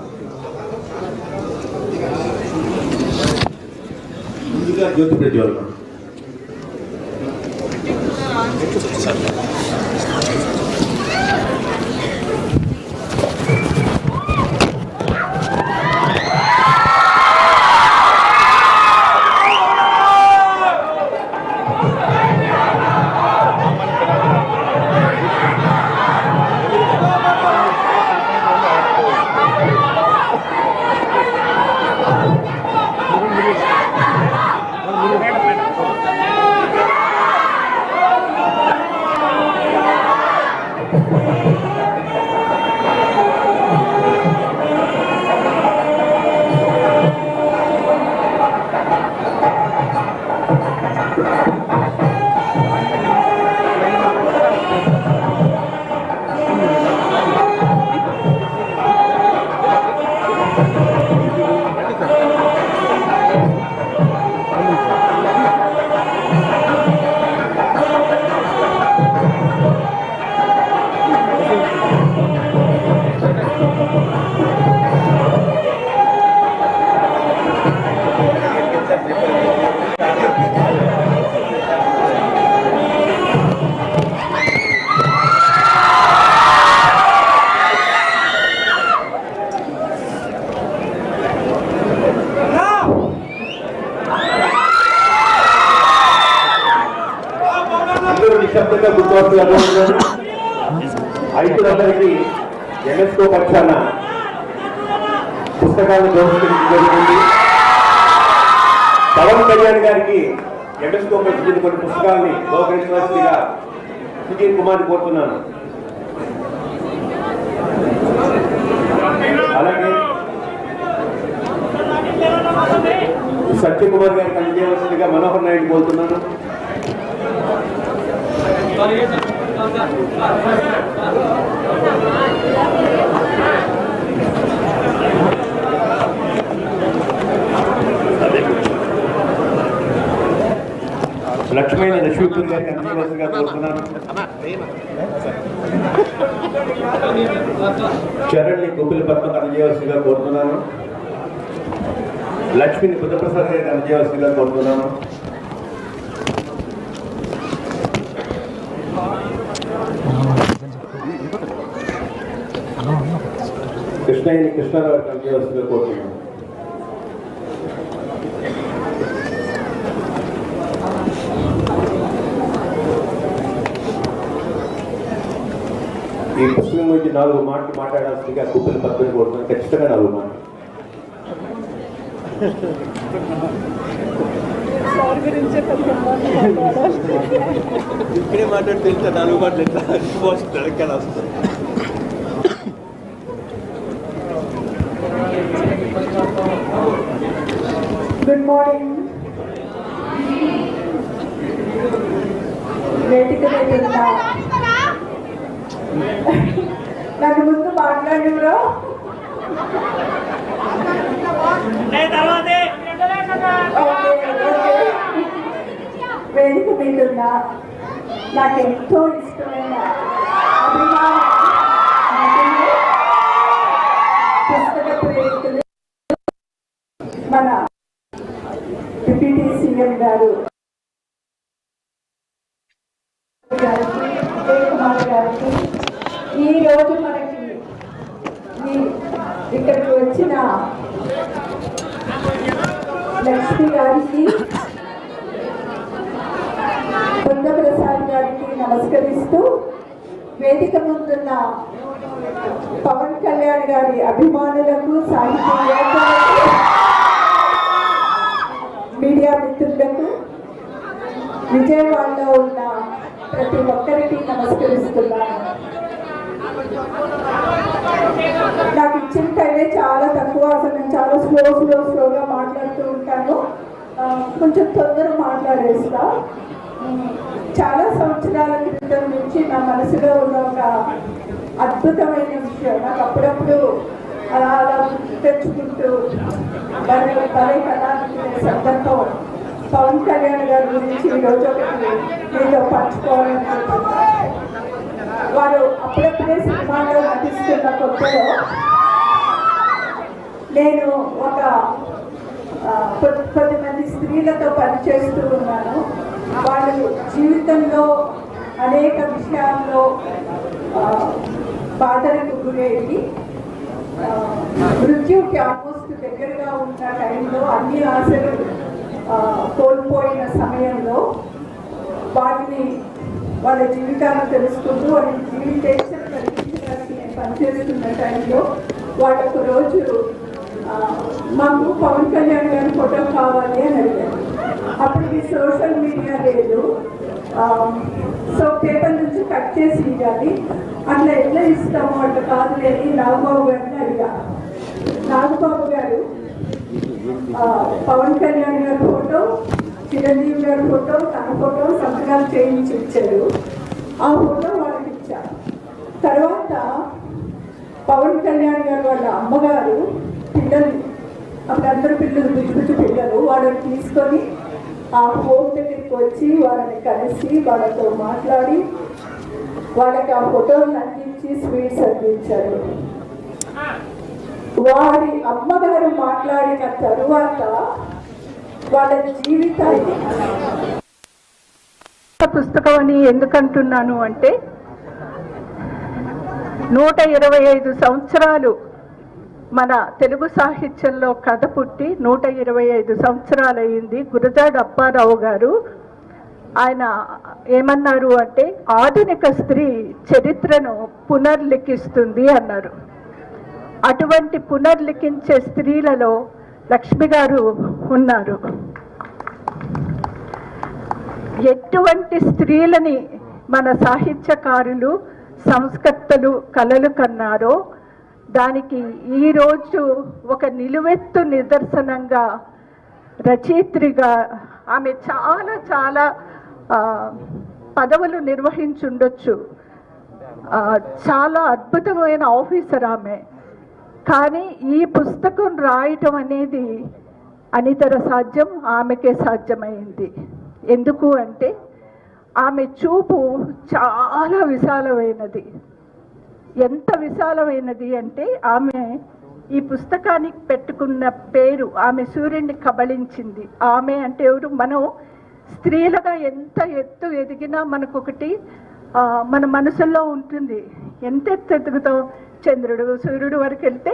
ముందుగా జ్యోతి ప్రజ్వలన. నిశ్శబ్దంగా గుర్తొస్తున్నారు. ఐదులందరికీ యునెస్కో పక్షాన పుస్తకాలను గౌరవించడం జరిగింది. పవన్ కళ్యాణ్ గారికి యునెస్కో ప్రచురించిన కొన్ని పుస్తకాలని గౌరవించవలసిందిగా సుధీర్ కుమార్ కోరుతున్నాను. అలాగే సత్యకుమార్ గారికి అందజేయవలసిందిగా మనోహర్ నాయుడు కోరుతున్నాను. లక్ష్మీపురి గారికి అందజేయవలసిందిగా కోరుతున్నాను. చరణ్ని కుపిల పద్మకు అందజేయవలసిందిగా కోరుతున్నాను. లక్ష్మిని బుద్ధప్రసాద్ గారికి అందజేయవలసిందిగా కోరుతున్నాను. కృష్ణయ్యని కృష్ణారావు గారికి అందజేయవలసిందిగా కోరుతున్నాను. ఈ పుస్తకం గురించి 4 మాటలు మాట్లాడాల్సిందిగా కుప్పల పద్మని కోరుతున్నాను. ఖచ్చితంగా 4 మాటలు. ఇక్కడే మాట్లాడితే 4 మాటలు ఎట్లా వస్తుంది. Good morning. వేదిక మీద ఉన్న నన్ను ముందు మాట్లాడినో వేదిక మీద ఉన్న నాకు ఎంతో ఇష్టమైన అభిమాన నటులు, పుస్తక ప్రేమికులు, మన డిప్యూటీ సీఎం గారు విజయకుమార్ గారికి, ఈ రోజు మనకి ఇక్కడికి వచ్చిన లక్ష్మి గారికి, బృందప్రసాద్ గారికి నమస్కరిస్తూ, వేదిక ముందున్న పవన్ కళ్యాణ్ గారి అభిమానులకు, సాహిత్యవేత్తలకు, మీడియా మిత్రులకు, విజయవాడలో ఉన్న ప్రతి ఒక్కరికి నమస్కరిస్తున్నాను. నాకు ఇచ్చిన టైమే చాలా తక్కువ, అసలు నేను చాలా స్లోగా మాట్లాడుతూ ఉంటాను. కొంచెం తొందర మాట్లాడేస్తా. చాలా సంవత్సరాల క్రితం నుంచి నా మనసులో ఉన్న ఒక అద్భుతమైన విషయం నాకు అప్పుడప్పుడు అలా తెచ్చుకుంటూ భలే కళానుకునే సందర్భం పవన్ కళ్యాణ్ గారి గురించి ఈరోజు ఒకటి మీతో పంచుకోవాలనుకుంటున్నాను. వారు అప్పుడప్పుడే సినిమాలో నటిస్తున్న కొత్తలో నేను ఒక కొద్దిమంది స్త్రీలతో పనిచేస్తూ ఉన్నాను. వాళ్ళు జీవితంలో అనేక విషయాల్లో బాధలకు గురయ్యి మృత్యుకి ఆల్మోస్ట్ దగ్గరగా ఉన్న టైంలో, అన్ని ఆశలు కోల్పోయిన సమయంలో వాళ్ళ జీవితాలను తెలుసుకుంటూ వాళ్ళ జీవితేషన్ కలిగించడానికి నేను పనిచేస్తున్న టైంలో వాళ్ళకు రోజు మాకు పవన్ కళ్యాణ్ గారి ఫోటో కావాలి అని అడిగారు. అప్పటికి సోషల్ మీడియా లేదు, సో పేపర్ నుంచి కట్ చేసి ఇవ్వాలి. అట్లా ఎట్లా ఇస్తాము, అట్లా కాదు లేదు నాగబాబు గారిని అడిగా. నాగబాబు గారు పవన్ కళ్యాణ్ గారి ఫోటో, చిరంజీవి గారి ఫోటో, తన ఫోటో సంతకాలు చేయించి ఇచ్చారు. ఆ ఫోటో వాళ్ళకి ఇచ్చారు. తర్వాత పవన్ కళ్యాణ్ గారు వాళ్ళ అమ్మగారు పిల్లలు, అప్పుడు అందరూ పిల్లలు బుజ్జు పిల్లలు, వాళ్ళని తీసుకొని ఆ హోమ్ దగ్గరికి వచ్చి వాళ్ళని కలిసి వాళ్ళతో మాట్లాడి వాళ్ళకి ఆ ఫోటోలను అందించి స్వీట్స్ అందించారు. వారి అమ్మగారు మాట్లాడిన తరువాత వాళ్ళ జీవితాన్ని పుస్తకం అని ఎందుకంటున్నాను అంటే 125 సంవత్సరాలు మన తెలుగు సాహిత్యంలో కథ పుట్టి 125 సంవత్సరాలు అయింది. గురజాడ అప్పారావు గారు ఆయన ఏమన్నారు అంటే ఆధునిక స్త్రీ చరిత్రను పునర్లిఖిస్తుంది అన్నారు. అటువంటి పునర్లిఖించే స్త్రీలలో లక్ష్మి గారు ఉన్నారు. ఎటువంటి స్త్రీలని మన సాహిత్యకారులు, సంస్కర్తలు కలలు కన్నారో దానికి ఈరోజు ఒక నిలువెత్తు నిదర్శనంగా రచయిత్రిగా ఆమె చాలా పదవులు నిర్వహించుండొచ్చు. చాలా అద్భుతమైన ఆఫీసర్ ఆమె. కానీ ఈ పుస్తకం రాయటం అనేది అనితర సాధ్యం, ఆమెకే సాధ్యమైంది. ఎందుకు అంటే ఆమె చూపు చాలా విశాలమైనది. ఎంత విశాలమైనది అంటే ఆమె ఈ పుస్తకానికి పెట్టుకున్న పేరు, ఆమె సూర్యుడిని కబళించింది. ఆమె అంటే ఎవరు? మనం స్త్రీలుగా ఎంత ఎత్తు ఎదిగినా మనకొకటి మన మనసుల్లో ఉంటుంది. ఎంత ఎత్తు ఎదుగుతాం, చంద్రుడు సూర్యుడు వరకు వెళ్తే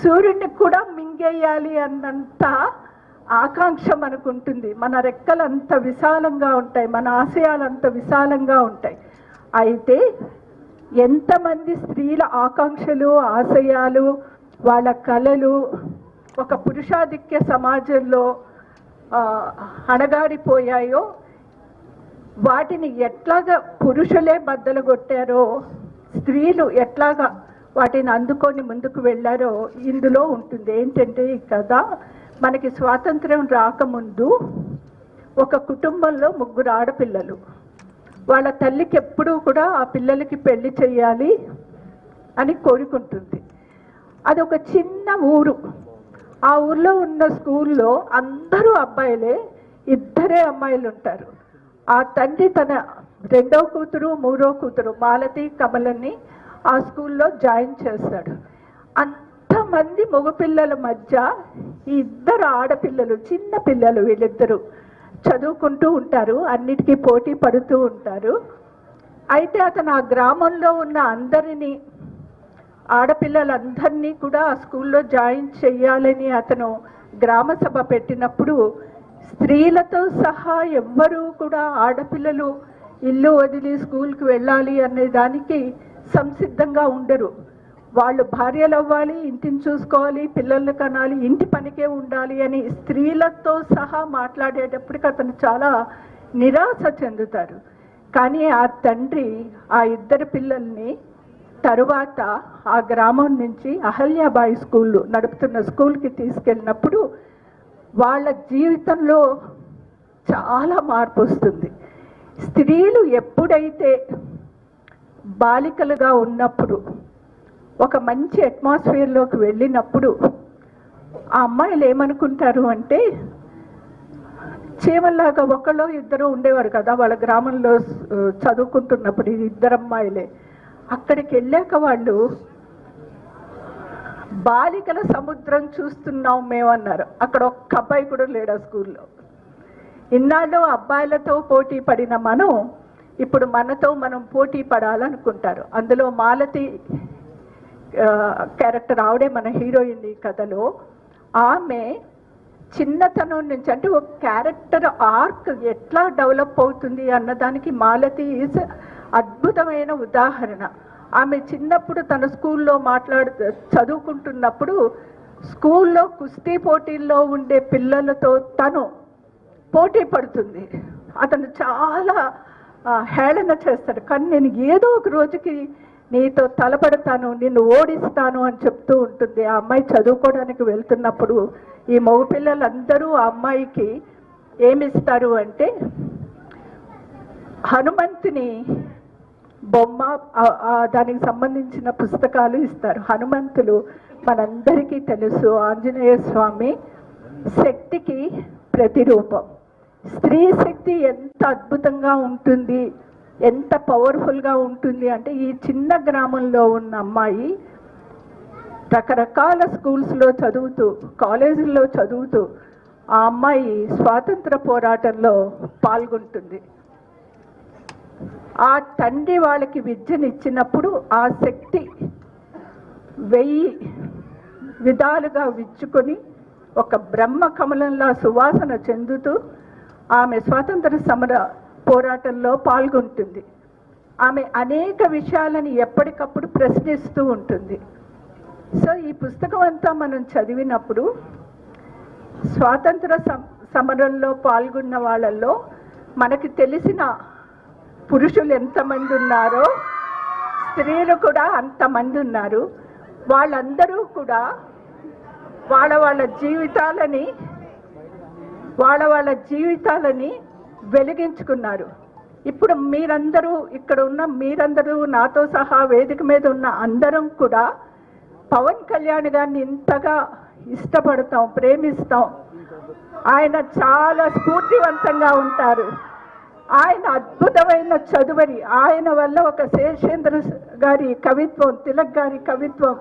సూర్యుడిని కూడా మింగేయాలి అన్నంత ఆకాంక్ష మనకు ఉంటుంది. మన రెక్కలు అంత విశాలంగా ఉంటాయి, మన ఆశయాలు అంత విశాలంగా ఉంటాయి. అయితే ఎంతమంది స్త్రీల ఆకాంక్షలు, ఆశయాలు, వాళ్ళ కళలు ఒక పురుషాధిక్య సమాజంలో అణగారిపోయాయో, వాటిని ఎట్లాగా పురుషులే బద్దలుగొట్టారో, స్త్రీలు ఎట్లాగా వాటిని అందుకొని ముందుకు వెళ్ళారో ఇందులో ఉంటుంది. ఏంటంటే ఈ కథ మనకి స్వాతంత్రం రాకముందు ఒక కుటుంబంలో 3 ఆడపిల్లలు. వాళ్ళ తల్లికి ఎప్పుడూ కూడా ఆ పిల్లలకి పెళ్లి చేయాలి అని కోరుకుంటుంది. అది ఒక చిన్న ఊరు. ఆ ఊర్లో ఉన్న స్కూల్లో అందరూ అబ్బాయిలే, 2 అమ్మాయిలు ఉంటారు. ఆ తండ్రి తన 2వ కూతురు 3వ కూతురు మాలతి కమలని ఆ స్కూల్లో జాయిన్ చేస్తాడు. అంతమంది మగపిల్లల మధ్య ఈ 2 ఆడపిల్లలు, చిన్న పిల్లలు, వీళ్ళిద్దరూ చదువుకుంటూ ఉంటారు, అన్నిటికీ పోటీ పడుతూ ఉంటారు. అయితే అతను ఆ గ్రామంలో ఉన్న అందరినీ, ఆడపిల్లలందరినీ కూడా ఆ స్కూల్లో జాయిన్ చేయాలని అతను గ్రామ సభ పెట్టినప్పుడు స్త్రీలతో సహా ఎవ్వరూ కూడా ఆడపిల్లలు ఇల్లు వదిలి స్కూల్కి వెళ్ళాలి అనే దానికి సంసిద్ధంగా ఉండరు. వాళ్ళు భార్యలు అవ్వాలి, ఇంటిని చూసుకోవాలి, పిల్లల్ని కనాలి, ఇంటి పనికే ఉండాలి అని స్త్రీలతో సహా మాట్లాడేటప్పటికి అతను చాలా నిరాశ చెందుతారు. కానీ ఆ తండ్రి ఆ 2 పిల్లల్ని తరువాత ఆ గ్రామం నుంచి అహల్యాబాయి స్కూల్ నడుపుతున్న స్కూల్కి తీసుకెళ్ళినప్పుడు వాళ్ళ జీవితంలో చాలా మార్పు వస్తుంది. స్త్రీలు ఎప్పుడైతే బాలికలుగా ఉన్నప్పుడు ఒక మంచి అట్మాస్ఫియర్లోకి వెళ్ళినప్పుడు ఆ అమ్మాయిలు ఏమనుకుంటారు అంటే, చీమల్లాగా 1-2 ఉండేవారు కదా వాళ్ళ గ్రామంలో చదువుకుంటున్నప్పుడు, 2 అమ్మాయిలే. అక్కడికి వెళ్ళాక వాళ్ళు బాలికల సముద్రం చూస్తున్నాం మేమన్నారు. అక్కడ ఒక్క అబ్బాయి కూడా లేడు ఆ స్కూల్లో. ఇన్నాళ్ళు అబ్బాయిలతో పోటీ పడిన మనం ఇప్పుడు మనతో మనం పోటీ పడాలనుకుంటారు. అందులో మాలతి క్యారెక్టర్, ఆవిడే మన హీరోయిన్ ఈ కథలో. ఆమె చిన్నతనం నుంచి, అంటే ఒక క్యారెక్టర్ ఆర్క్ ఎట్లా డెవలప్ అవుతుంది అన్నదానికి మాలతి ఈజ్ అద్భుతమైన ఉదాహరణ. ఆమె చిన్నప్పుడు తన స్కూల్లో చదువుకుంటున్నప్పుడు స్కూల్లో కుస్తీ పోటీల్లో ఉండే పిల్లలతో తను పోటీ పడుతుంది. అతను చాలా హేళన చేస్తాడు. కానీ నేను ఏదో ఒక రోజుకి నీతో తలపడతాను, నిన్ను ఓడిస్తాను అని చెప్తూ ఉంటుంది. ఆ అమ్మాయి చదువుకోవడానికి వెళ్తున్నప్పుడు ఈ మగపిల్లలందరూ ఆ అమ్మాయికి ఏమిస్తారు అంటే హనుమంతుని బొమ్మ, దానికి సంబంధించిన పుస్తకాలు ఇస్తారు. హనుమంతులు మనందరికీ తెలుసు, ఆంజనేయ స్వామి శక్తికి ప్రతిరూపం. స్త్రీ శక్తి ఎంత అద్భుతంగా ఉంటుంది, ఎంత పవర్ఫుల్గా ఉంటుంది అంటే, ఈ చిన్న గ్రామంలో ఉన్న అమ్మాయి రకరకాల స్కూల్స్లో చదువుతూ, కాలేజీల్లో చదువుతూ ఆ అమ్మాయి స్వాతంత్ర పోరాటంలో పాల్గొంటుంది. ఆ తండ్రి వాళ్ళకి విద్యనిచ్చినప్పుడు ఆ శక్తి 1000 విధాలుగా విచ్చుకొని ఒక బ్రహ్మ కమలంలా సువాసన చెందుతూ ఆమె స్వాతంత్ర సమర పోరాటంలో పాల్గొంటుంది. ఆమె అనేక విషయాలని ఎప్పటికప్పుడు ప్రశ్నిస్తూ ఉంటుంది. సో ఈ పుస్తకం అంతా మనం చదివినప్పుడు స్వాతంత్ర సమరంలో పాల్గొన్న వాళ్ళల్లో మనకి తెలిసిన పురుషులు ఎంతమంది ఉన్నారో స్త్రీలు కూడా అంతమంది ఉన్నారు. వాళ్ళందరూ కూడా వాళ్ళ జీవితాలని వెలిగించుకున్నారు. ఇప్పుడు మీరందరూ ఇక్కడ ఉన్న మీరందరూ నాతో సహా వేదిక మీద ఉన్న అందరం కూడా పవన్ కళ్యాణ్ గారిని ఇంతగా ఇష్టపడతాం, ప్రేమిస్తాం. ఆయన చాలా స్ఫూర్తివంతంగా ఉంటారు. ఆయన అద్భుతమైన చదువరి. ఆయన వల్ల ఒక శేషేంద్ర గారి కవిత్వం, తిలక్ గారి కవిత్వం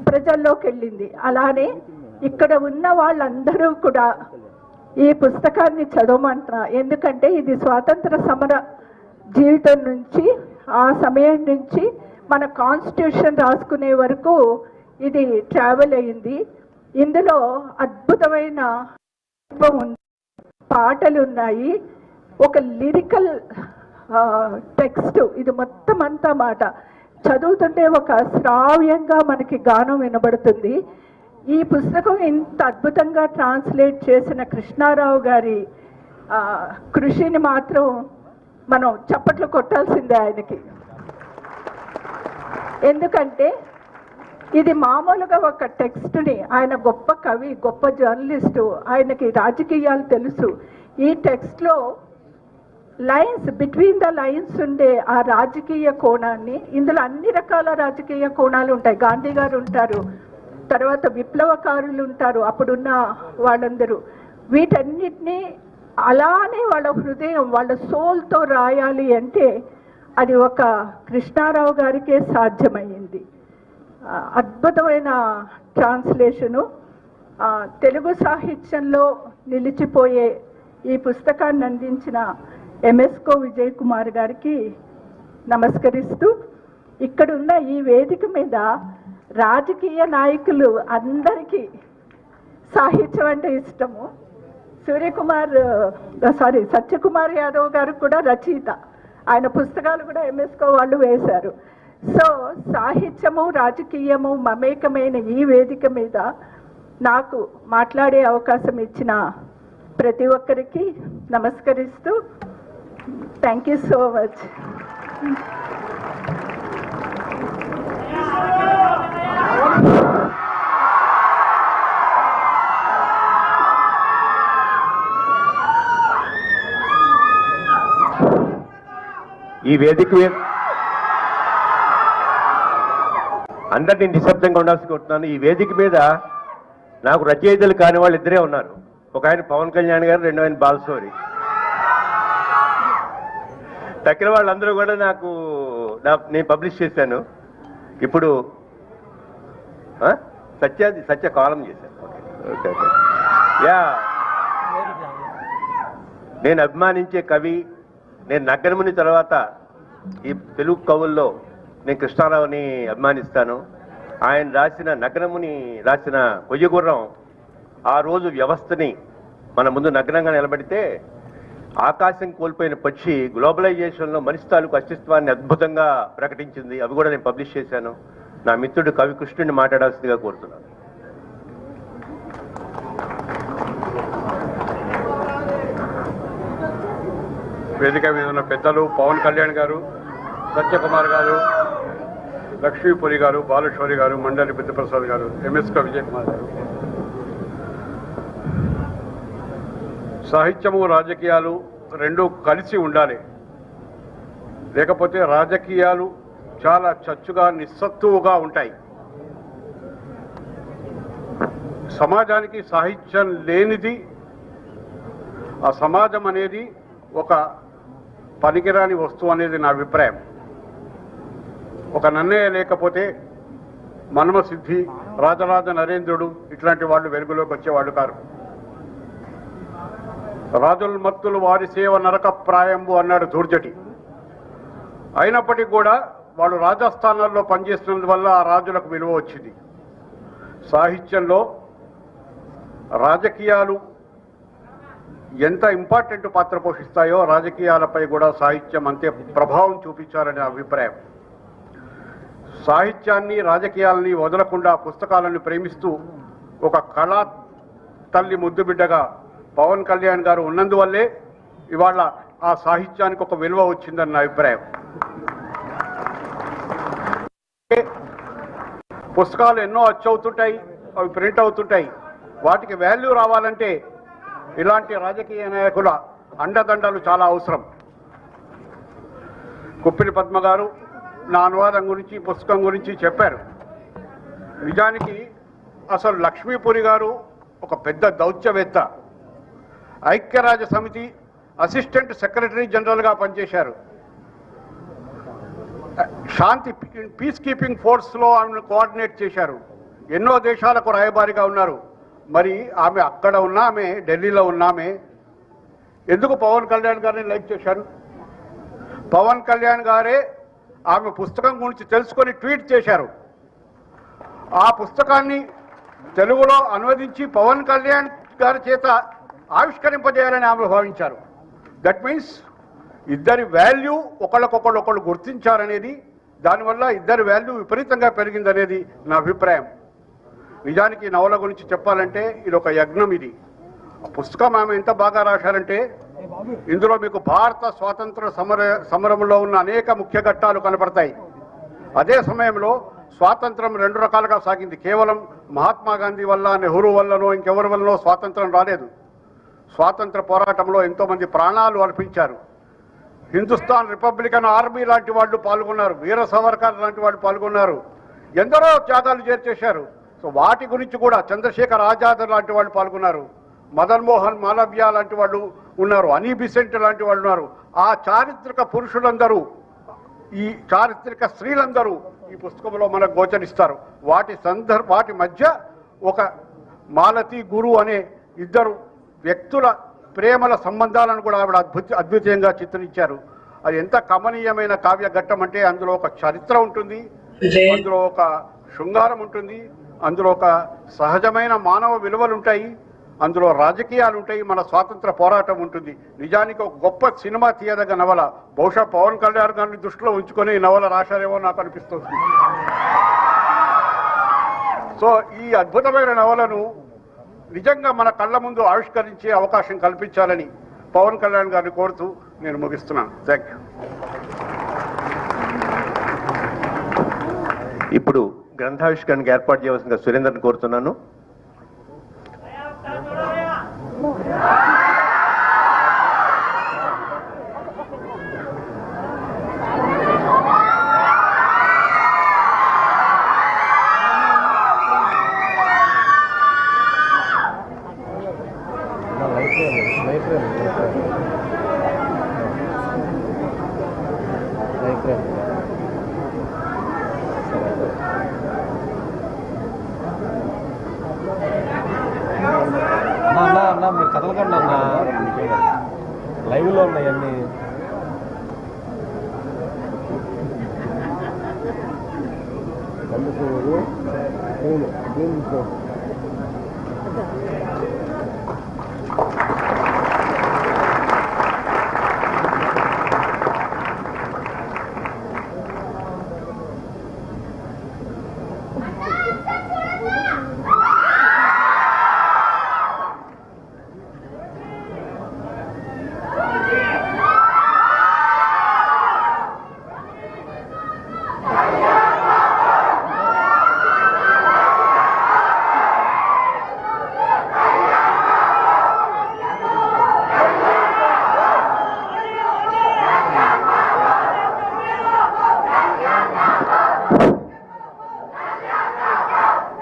ప్రజల్లోకి వెళ్ళింది. అలానే ఇక్కడ ఉన్న వాళ్ళందరూ కూడా ఈ పుస్తకాన్ని చదవమంటున్నా. ఎందుకంటే ఇది స్వాతంత్ర సమర జీవితం నుంచి, ఆ సమయం నుంచి మన కాన్స్టిట్యూషన్ రాసుకునే వరకు ఇది ట్రావెల్ అయింది. ఇందులో అద్భుతమైన పాటలు ఉన్నాయి, ఒక లిరికల్ టెక్స్ట్. ఇది మొత్తం అంతా మాట చదువుతుంటే ఒక శ్రావ్యంగా మనకి గానం వినబడుతుంది. ఈ పుస్తకం ఇంత అద్భుతంగా ట్రాన్స్లేట్ చేసిన కృష్ణారావు గారి కృషిని మాత్రం మనం చప్పట్లు కొట్టాల్సిందే ఆయనకి. ఎందుకంటే ఇది మామూలుగా ఒక టెక్స్ట్ని, ఆయన గొప్ప కవి, గొప్ప జర్నలిస్టు, ఆయనకి రాజకీయాలు తెలుసు. ఈ టెక్స్ట్లో లైన్స్, బిట్వీన్ ద లైన్స్ ఉండే ఆ రాజకీయ కోణాన్ని, ఇందులో అన్ని రకాల రాజకీయ కోణాలు ఉంటాయి. గాంధీ గారు ఉంటారు, తర్వాత విప్లవకారులు ఉంటారు, అప్పుడున్న వాళ్ళందరూ. వీటన్నిటినీ అలానే వాళ్ళ హృదయం, వాళ్ళ సోల్తో రాయాలి అంటే అది ఒక కృష్ణారావు గారికే సాధ్యమైంది. అద్భుతమైన ట్రాన్స్లేషను. తెలుగు సాహిత్యంలో నిలిచిపోయే ఈ పుస్తకాన్ని అందించిన ఎంఎస్కో విజయ్ కుమార్ గారికి నమస్కరిస్తూ, ఇక్కడున్న ఈ వేదిక మీద రాజకీయ నాయకులు అందరికీ సాహిత్యం అంటే ఇష్టము. సత్యకుమార్ యాదవ్ గారు కూడా రచయిత, ఆయన పుస్తకాలు కూడా ఎంఎస్కో వాళ్ళు వేశారు. సో సాహిత్యము రాజకీయము మమేకమైన ఈ వేదిక మీద నాకు మాట్లాడే అవకాశం ఇచ్చిన ప్రతి ఒక్కరికి నమస్కరిస్తూ, థ్యాంక్ యూ సో మచ్. ఈ వేదిక మీద అందరినీ నిశ్శబ్దంగా ఉండాల్సి కొట్టున్నాను. ఈ వేదిక మీద నాకు రచయితలు కాని వాళ్ళు ఇద్దరే ఉన్నారు. ఒక ఆయన పవన్ కళ్యాణ్ గారు, రెండో ఆయన బాలశౌరి. తక్కిన వాళ్ళందరూ కూడా నేను పబ్లిష్ చేశాను. ఇప్పుడు సత్య కాలం చేశాను. ఓకే యా, నేను అభిమానించే కవి, నేను నగ్గనముని తర్వాత ఈ తెలుగు కవుల్లో నేను కృష్ణారావుని అభిమానిస్తాను. ఆయన రాసిన నగ్గనముని రాసిన కొయ్యగుర్రం ఆ రోజు వ్యవస్థని మన ముందు నగ్నంగా నిలబడితే, ఆకాశం కోల్పోయిన పక్షి గ్లోబలైజేషన్లో మనిషి తాలూకు అస్తిత్వాన్ని అద్భుతంగా ప్రకటించింది. అవి కూడా నేను పబ్లిష్ చేశాను. నా మిత్రుడు కవి కృష్ణుడిని మాట్లాడాల్సిందిగా కోరుతున్నాను. వేదిక మీద ఉన్న పెద్దలు పవన్ కళ్యాణ్ గారు, సత్యకుమార్ గారు, లక్ష్మీపురి గారు, బాలశౌరి గారు, మండలి బుద్ధప్రసాద్ గారు, ఎంఎస్కో విజయ్ కుమార్ గారు. సాహిత్యము రాజకీయాలు రెండు కలిసి ఉండాలి, లేకపోతే రాజకీయాలు చాలా చచ్చుగా నిస్సత్తువుగా ఉంటాయి. సమాజానికి సాహిత్యం లేనిది, ఆ సమాజం అనేది ఒక పనికిరాని వస్తువు అనేది నా అభిప్రాయం. ఒక నన్నయ్య లేకపోతే మన్మసిద్ధి, రాజరాజ నరేంద్రుడు ఇట్లాంటి వాళ్ళు వెలుగులోకి వచ్చేవాళ్ళు కారు. రాజుల మత్తులు వారి సేవ నరక ప్రాయంబు అన్నాడు దూర్జటి. అయినప్పటికీ కూడా వాళ్ళు రాజస్థానాల్లో పనిచేసినందువల్ల ఆ రాజులకు విలువ వచ్చింది. సాహిత్యంలో రాజకీయాలు ఎంత ఇంపార్టెంట్ పాత్ర పోషిస్తాయో రాజకీయాలపై కూడా సాహిత్యం అంతే ప్రభావం చూపించాలనే అభిప్రాయం. సాహిత్యాన్ని రాజకీయాలని వదలకుండా పుస్తకాలను ప్రేమిస్తూ ఒక కళా తల్లి ముద్దుబిడ్డగా పవన్ కళ్యాణ్ గారు ఉన్నందువల్లే ఇవాళ ఆ సాహిత్యానికి ఒక విలువ వచ్చిందని నా అభిప్రాయం. పుస్తకాలు ఎన్నో అచ్చవుతుంటాయి, అవి ప్రింట్ అవుతుంటాయి. వాటికి వాల్యూ రావాలంటే ఇలాంటి రాజకీయ నాయకుల అండదండలు చాలా అవసరం. కుప్పిలి పద్మ గారు నా అనువాదం గురించి, పుస్తకం గురించి చెప్పారు. నిజానికి అసలు లక్ష్మీపురి గారు ఒక పెద్ద దౌత్యవేత్త. ఐక్యరాజ్య సమితి అసిస్టెంట్ సెక్రటరీ జనరల్గా పనిచేశారు. శాంతి పీస్ కీపింగ్ ఫోర్స్లో ఆమెను కోఆర్డినేట్ చేశారు. ఎన్నో దేశాలకు రాయబారిగా ఉన్నారు. మరి ఆమె అక్కడ ఉన్న ఆమె, ఢిల్లీలో ఉన్నామే ఎందుకు పవన్ కళ్యాణ్ గారిని లైక్ చేశారు? పవన్ కళ్యాణ్ గారే ఆమె పుస్తకం గురించి తెలుసుకొని ట్వీట్ చేశారు. ఆ పుస్తకాన్ని తెలుగులో అనువదించి పవన్ కళ్యాణ్ గారి చేత ఆవిష్కరింపజేయాలని ఆమె భావించారు. దట్ మీన్స్ ఇద్దరి వాల్యూ ఒకళ్ళకొకళ్ళు గుర్తించారనేది, దానివల్ల ఇద్దరి వాల్యూ విపరీతంగా పెరిగిందనేది నా అభిప్రాయం. నిజానికి నవల గురించి చెప్పాలంటే ఇది ఒక యజ్ఞం. ఇది పుస్తకం ఆమె ఎంత బాగా రాశారంటే ఇందులో మీకు భారత స్వాతంత్ర సమరంలో ఉన్న అనేక ముఖ్య ఘట్టాలు కనపడతాయి. అదే సమయంలో స్వాతంత్రం రెండు రకాలుగా సాగింది. కేవలం మహాత్మా గాంధీ వల్ల, నెహ్రూ వల్లనో ఇంకెవరి వల్లనో స్వాతంత్రం రాలేదు. స్వాతంత్ర పోరాటంలో ఎంతోమంది ప్రాణాలు అర్పించారు. హిందుస్థాన్ రిపబ్లికన్ ఆర్మీ లాంటి వాళ్ళు పాల్గొన్నారు, వీర సావర్కర్ లాంటి వాళ్ళు పాల్గొన్నారు, ఎందరో త్యాగాలు చేశారు. సో వాటి గురించి కూడా చంద్రశేఖర్ ఆజాద్ లాంటి వాళ్ళు పాల్గొన్నారు, మదన్ మోహన్ మాలవ్య లాంటి వాళ్ళు ఉన్నారు, అనీ బిసెంట్ లాంటి వాళ్ళు ఉన్నారు. ఆ చారిత్రక పురుషులందరూ, ఈ చారిత్రక స్త్రీలందరూ ఈ పుస్తకంలో మనకు గోచరిస్తారు. వాటి మధ్య ఒక మాలతి గురు అనే ఇద్దరు వ్యక్తుల ప్రేమల సంబంధాలను కూడా ఆవిడ అద్భుతంగా చిత్రించారు. అది ఎంత కమనీయమైన కావ్య ఘట్టం అంటే అందులో ఒక చరిత్ర ఉంటుంది, అందులో ఒక శృంగారం ఉంటుంది, అందులో ఒక సహజమైన మానవ విలువలు ఉంటాయి, అందులో రాజకీయాలు ఉంటాయి, మన స్వాతంత్ర పోరాటం ఉంటుంది. నిజానికి ఒక గొప్ప సినిమా తీయదగ్గ నవల. బహుశా పవన్ కళ్యాణ్ గారిని దృష్టిలో ఉంచుకొని ఈ నవల రాశారేమో నాకు అనిపిస్తుంది. సో ఈ అద్భుతమైన నవలను నిజంగా మన కళ్ళ ముందు ఆవిష్కరించే అవకాశం కల్పించాలని పవన్ కళ్యాణ్ గారిని కోరుతూ నేను ముగిస్తున్నాను. Thank you. ఇప్పుడు గ్రంథావిష్కరణకు ఏర్పాటు చేయవలసిన సురేందర్ని కోరుతున్నాను. అన్న మీరు కదలకండి అన్న, లైవ్లో ఉన్నాయి అన్నీ.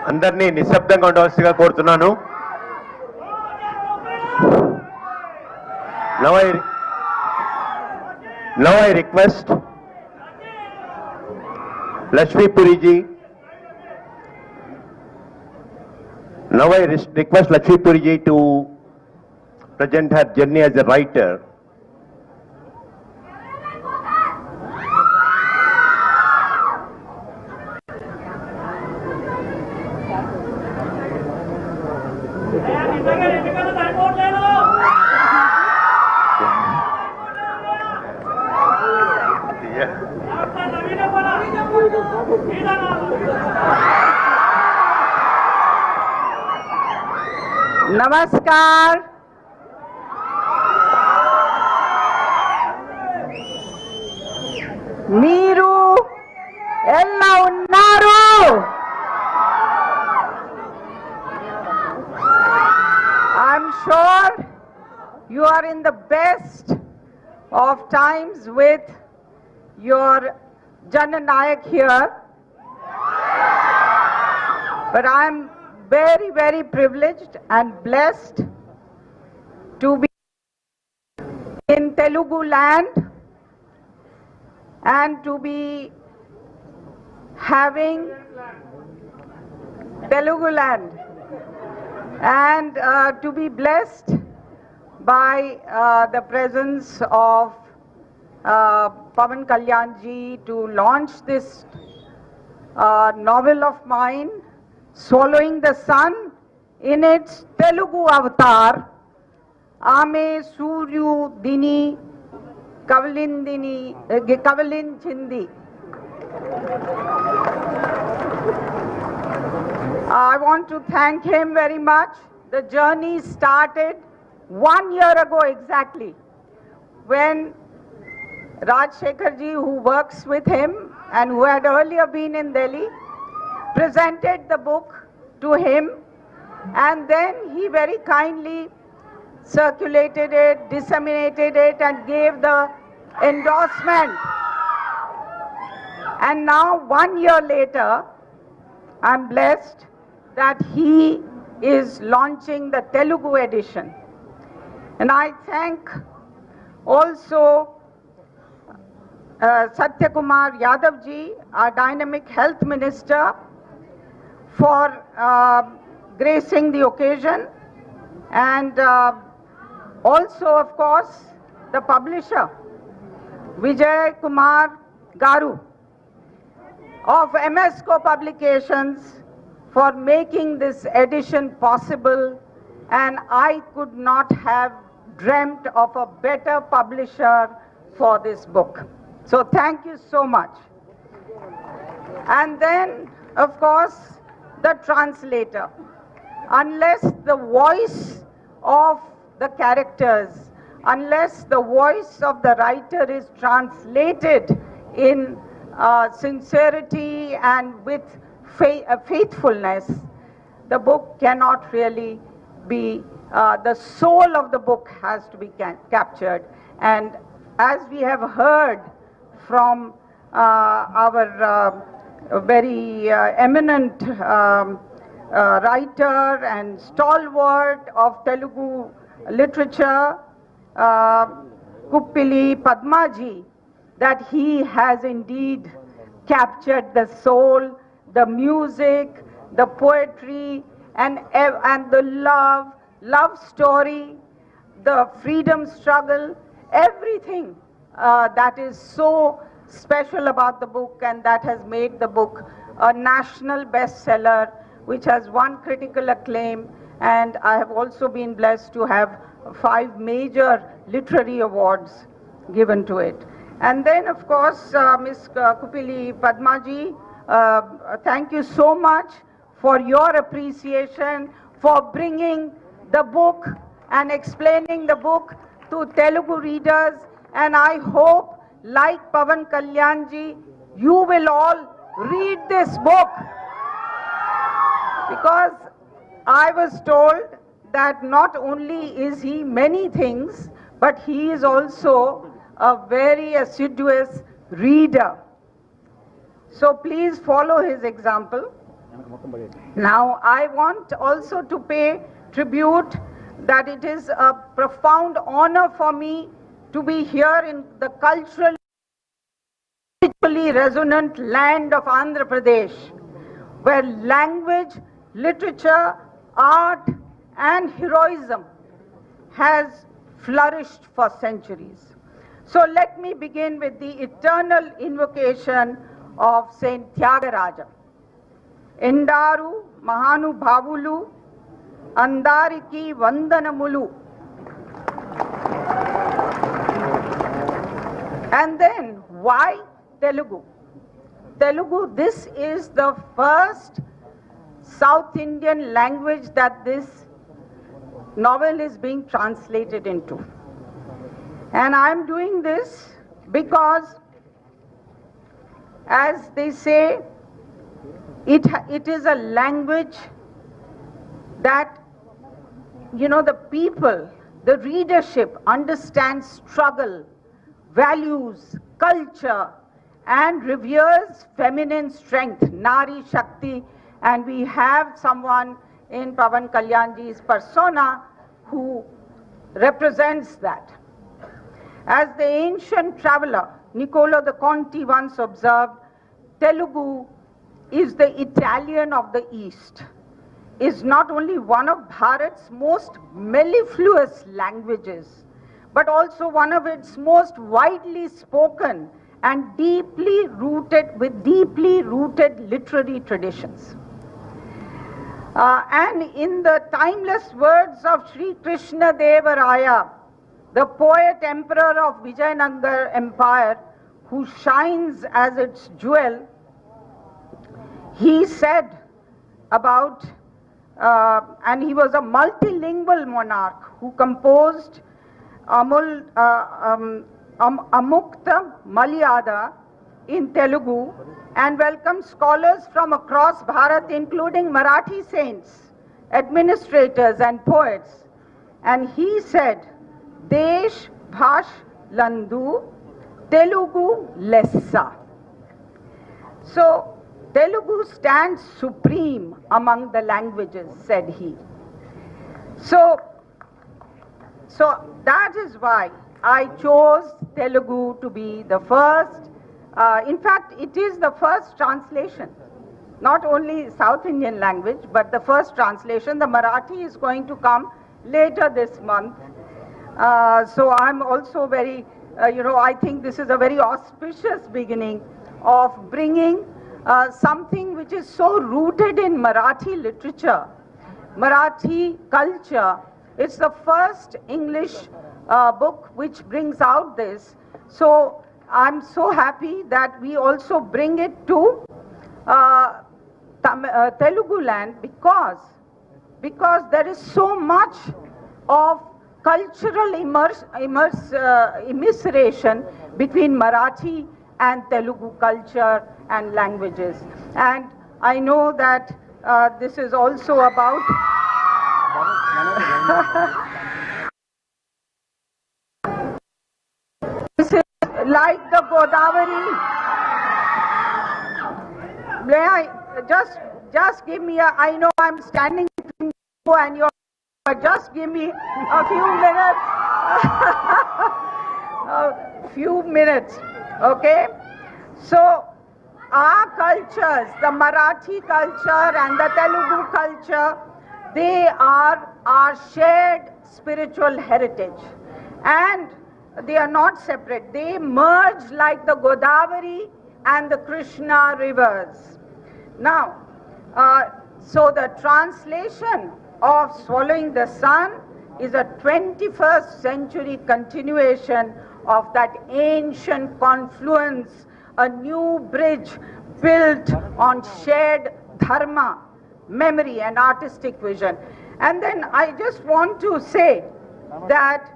అందరినీ నిశ్శబ్దంగా ఉండవలసిగా కోరుతున్నాను. Now I request Lakshmi Puri ji. Now I request Lakshmi Puri ji to present her journey as a writer. Namaskar. మీరు ఎలా ఉన్నారు? I'm sure you are in the best of times with your Jananayak here. But I'm very, very privileged and blessed to be in Telugu land and to be having Telugu land and to be blessed by the presence of Pawan Kalyan ji to launch this novel of mine, Swallowing the Sun, in its Telugu avatar, Ame Suryu Dini Kavalinchindi. I want to thank him very much. The journey started 1 year ago exactly, when Rajshekhar ji, who works with him and who had earlier been in Delhi, presented the book to him, and then he very kindly circulated it, disseminated it, and gave the endorsement. And now, 1 year later, I'm blessed that he is launching the Telugu edition. And I thank also Satyakumar Yadav ji, our dynamic health minister, for gracing the occasion, and also, of course, the publisher, Vijay Kumar Garu of MSCO Publications, for making this edition possible, and I could not have dreamt of a better publisher for this book. So thank you so much. And then, of course, the translator. Unless the voice of the characters, unless the voice of the writer is translated in sincerity and with faithfulness, the book cannot really be, the soul of the book has to be captured. And as we have heard from our very eminent writer and stalwart of Telugu literature, Kuppili Padmaji, that he has indeed captured the soul, the music, the poetry, and the love story, the freedom struggle, everything that is so special about the book, and that has made the book a national bestseller, which has won critical acclaim. And I have also been blessed to have 5 major literary awards given to it. And then, of course, Ms. Kuppili Padmaji, thank you so much for your appreciation, for bringing the book and explaining the book to Telugu readers. And I hope, like Pavan Kalyanji, you will all read this book, because I was told that not only is he many things, but he is also a very assiduous reader. So please follow his example. Now, I want also to pay tribute that it is a profound honor for me to be here in the culturally resonant land of Andhra Pradesh, where language, literature, art, and heroism has flourished for centuries. So let me begin with the eternal invocation of Saint Tyagaraja. Endaru Mahanu Bhavulu Andariki Vandanamulu. And then, why Telugu? Telugu, this is the first South Indian language that this novel is being translated into. And I'm doing this because, as they say, it is a language that, you know, the people, the readership understands struggle, values, culture, and reveres feminine strength, Nari Shakti. And we have someone in Pavan Kalyanji's persona who represents that. As the ancient traveler Niccolo de Conti once observed, Telugu is the Italian of the East, is not only one of Bharat's most mellifluous languages, but also one of its most widely spoken and deeply rooted literary traditions. And in the timeless words of Sri Krishna Deva Raya, the poet emperor of Vijayanagar Empire, who shines as its jewel, he said about, and he was a multilingual monarch who composed Amukta Malyada, in Telugu and welcomed scholars from across Bharat, including Marathi saints, administrators and poets. And he said, Desh Bhash Landu, Telugu Lessa. So, Telugu stands supreme among the languages, said he. So that is why I chose Telugu to be the first. In fact, it is the first translation, not only South Indian language, but the first translation. The Marathi is going to come later this month. So I'm also very, I think this is a very auspicious beginning of bringing something which is so rooted in Marathi literature, Marathi culture. It's the first English book which brings out this. So I'm so happy that we also bring it to Telugu land because there is so much of cultural immisceration between Marathi and Telugu culture and languages. And I know that this is also about this is like the Godavari. May I just give me I know I'm standing between you and your, but just give me a few minutes, okay? So our cultures, the Marathi culture and the Telugu culture, they are our shared spiritual heritage, and they are not separate. They merge like the Godavari and the Krishna rivers. Now, so the translation of Swallowing the Sun is a 21st century continuation of that ancient confluence, a new bridge built on shared dharma, memory and artistic vision. And then I just want to say that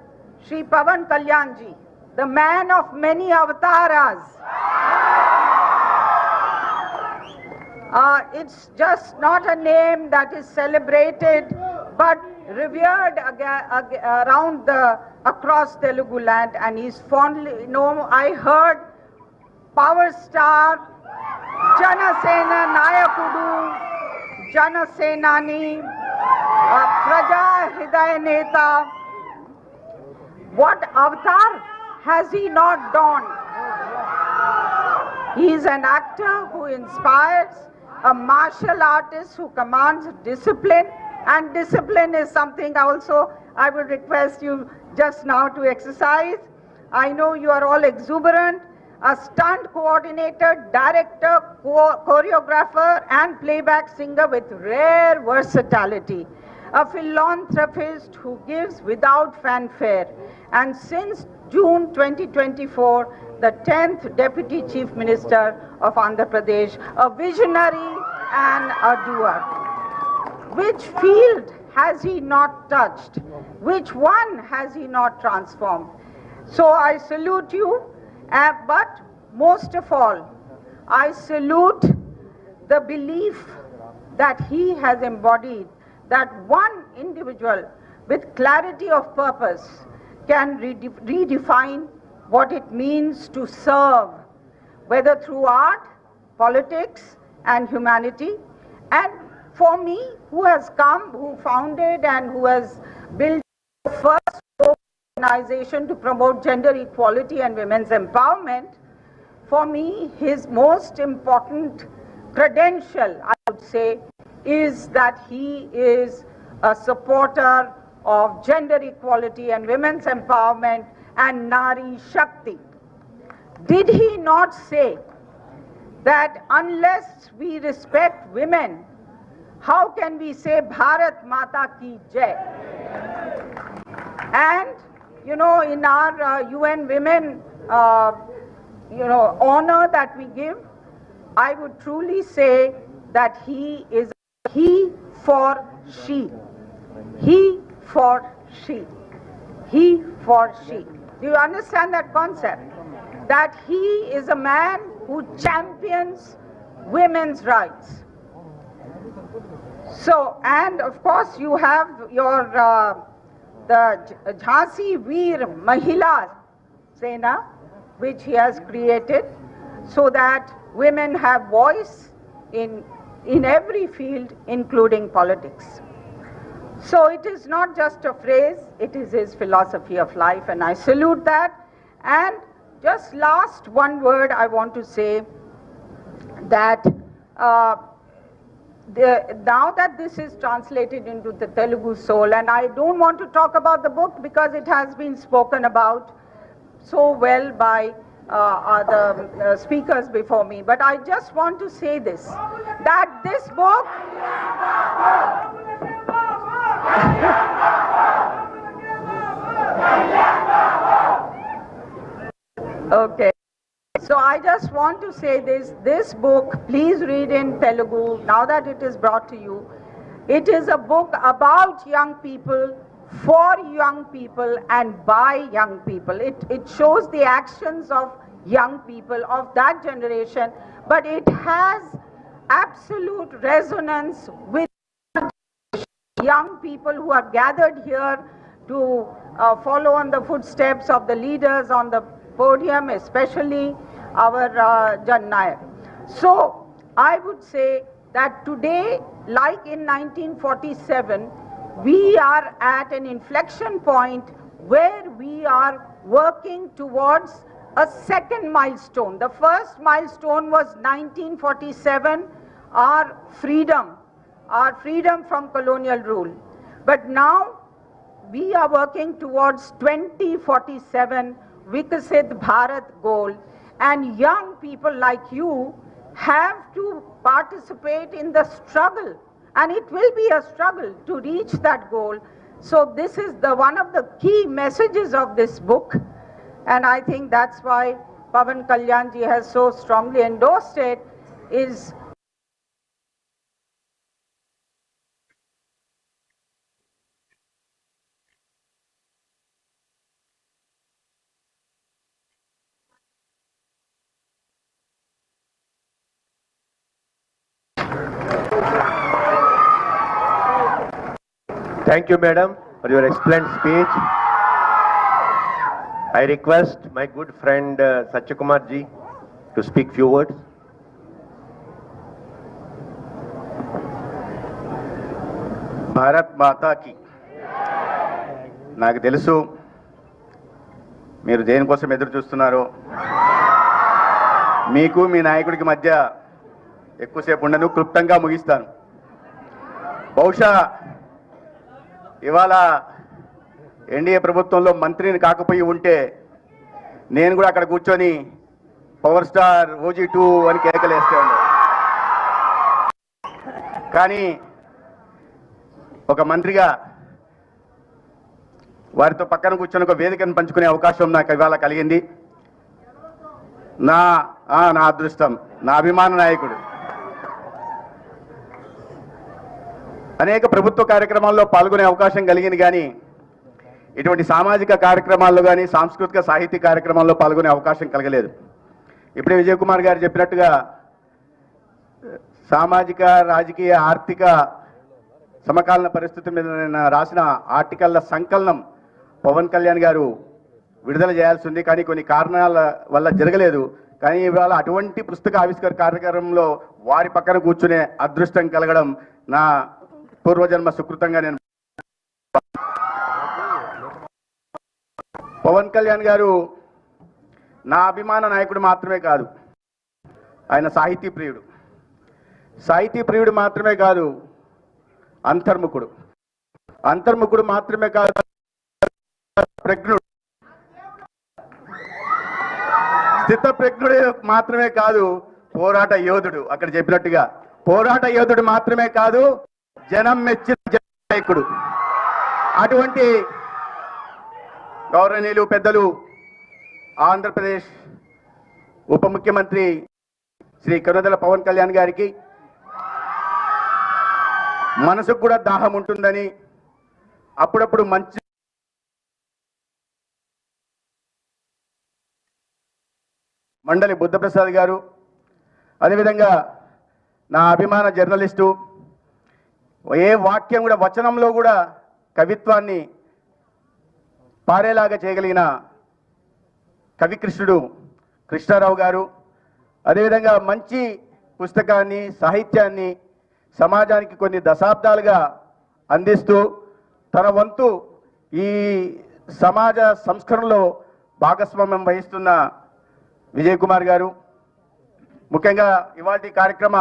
Sri Pawan Kalyanji, the man of many avatars, it's just not a name that is celebrated but revered across Telugu land, and he's fondly known. I heard Power Star, Janasena Nayakudu, Janasenani, Praja Hridaya Neta. What avatar has he not donned? He is an actor who inspires, a martial artist who commands discipline, and discipline is something also I would request you just now to exercise. I know you are all exuberant. A stunt coordinator, director, choreographer and playback singer with rare versatility. A philanthropist who gives without fanfare. And since June 2024, the 10th Deputy Chief Minister of Andhra Pradesh, a visionary and a doer. Which field has he not touched? Which one has he not transformed? So I salute you, but most of all, I salute the belief that he has embodied, that one individual with clarity of purpose can redefine what it means to serve, whether through art, politics, and humanity. And for me, who has come, who founded and who has built the first organization to promote gender equality and women's empowerment, for me, his most important credential, I would say, is that he is a supporter of gender equality and women's empowerment and Nari Shakti. Did he not say that unless we respect women, how can we say Bharat Mata Ki Jai? And, you know, in our UN Women, honor that we give, I would truly say that he is he for she. He for she. He for she. Do you understand that concept? That he is a man who champions women's rights. So, and of course you have your the Jhansi Veer Mahila Sena, which he has created so that women have voice in every field, including politics. So it is not just a phrase, it is his philosophy of life, and I salute that. And just last one word I want to say, that now that this is translated into the Telugu soul, and I don't want to talk about the book because it has been spoken about so well by the speakers before me, but I just want to say this, that this book okay, so I just want to say this book, please read in Telugu now that it is brought to you. It is a book about young people, for young people and by young people. It shows the actions of young people of that generation, but it has absolute resonance with young people who are gathered here to follow on the footsteps of the leaders on the podium, especially our Jan Nayak. So I would say that today, like in 1947, we are at an inflection point where we are working towards a second milestone. The first milestone was 1947, our freedom from colonial rule. But now we are working towards 2047 Vikasit Bharat goal, and young people like you have to participate in the struggle, and it will be a struggle to reach that goal. So this is one of the key messages of this book, and I think that's why Pawan Kalyan ji has so strongly endorsed it, is Thank you, madam, for your excellent speech. I request my good friend Satyakumar ji to speak few words. Bharat మాతాకి. నాకు తెలుసు మీరు దేనికోసం ఎదురు చూస్తున్నారో. మీకు మీ నాయకుడికి మధ్య ఎక్కువసేపు ఉండను, క్లుప్తంగా ముగిస్తాను. బహుశా ఇవాళ ఎన్డీఏ ప్రభుత్వంలో మంత్రిని కాకపోయి ఉంటే నేను కూడా అక్కడ కూర్చొని పవర్ స్టార్ OG2 అని కేకలేస్తే ఉండే. కానీ ఒక మంత్రిగా వారితో పక్కన కూర్చొని ఒక వేదికను పంచుకునే అవకాశం నాకు ఇవాళ కలిగింది. నా అదృష్టం, నా అభిమాన నాయకుడు. అనేక ప్రభుత్వ కార్యక్రమాల్లో పాల్గొనే అవకాశం కలిగింది, కానీ ఇటువంటి సామాజిక కార్యక్రమాల్లో కానీ సాంస్కృతిక సాహిత్య కార్యక్రమాల్లో పాల్గొనే అవకాశం కలగలేదు. ఇప్పుడే విజయ్ కుమార్ గారు చెప్పినట్టుగా సామాజిక, రాజకీయ, ఆర్థిక సమకాలీన పరిస్థితుల మీద నేను రాసిన ఆర్టికల్ల సంకలనం పవన్ కళ్యాణ్ గారు విడుదల చేయాల్సి ఉంది, కానీ కొన్ని కారణాల వల్ల జరగలేదు. కానీ ఇవాళ అటువంటి పుస్తక ఆవిష్కరణ కార్యక్రమంలో వారి పక్కన కూర్చునే అదృష్టం కలగడం నా పూర్వజన్మ సుకృతంగా నేను. పవన్ కళ్యాణ్ గారు నా అభిమాన నాయకుడు మాత్రమే కాదు, ఆయన సాహితీ ప్రియుడు. సాహితీ ప్రియుడు మాత్రమే కాదు, అంతర్ముఖుడు. అంతర్ముఖుడు మాత్రమే కాదు, ప్రజ్ఞుడు. స్థితప్రజ్ఞుడు మాత్రమే కాదు, పోరాట యోధుడు. అక్కడ చెప్పినట్టుగా పోరాట యోధుడు మాత్రమే కాదు, జనం మెచ్చిన నాయకుడు. అటువంటి గౌరవనీయులు పెద్దలు ఆంధ్రప్రదేశ్ ఉప ముఖ్యమంత్రి శ్రీ కరుణదల పవన్ కళ్యాణ్ గారికి మనసుకు కూడా దాహం ఉంటుందని, అప్పుడప్పుడు మంచి మండలి బుద్ధప్రసాద్ గారు, అదేవిధంగా నా అభిమాన జర్నలిస్టు, ఏ వాక్యం కూడా వచనంలో కూడా కవిత్వాన్ని పారేలాగా చేయగలిగిన కవికృష్ణుడు కృష్ణారావు గారు, అదేవిధంగా మంచి పుస్తకాన్ని సాహిత్యాన్ని సమాజానికి కొన్ని దశాబ్దాలుగా అందిస్తూ తన వంతు ఈ సమాజ సంస్కరణలో భాగస్వామ్యం వహిస్తున్న విజయ్ కుమార్ గారు, ముఖ్యంగా ఇవాటి కార్యక్రమ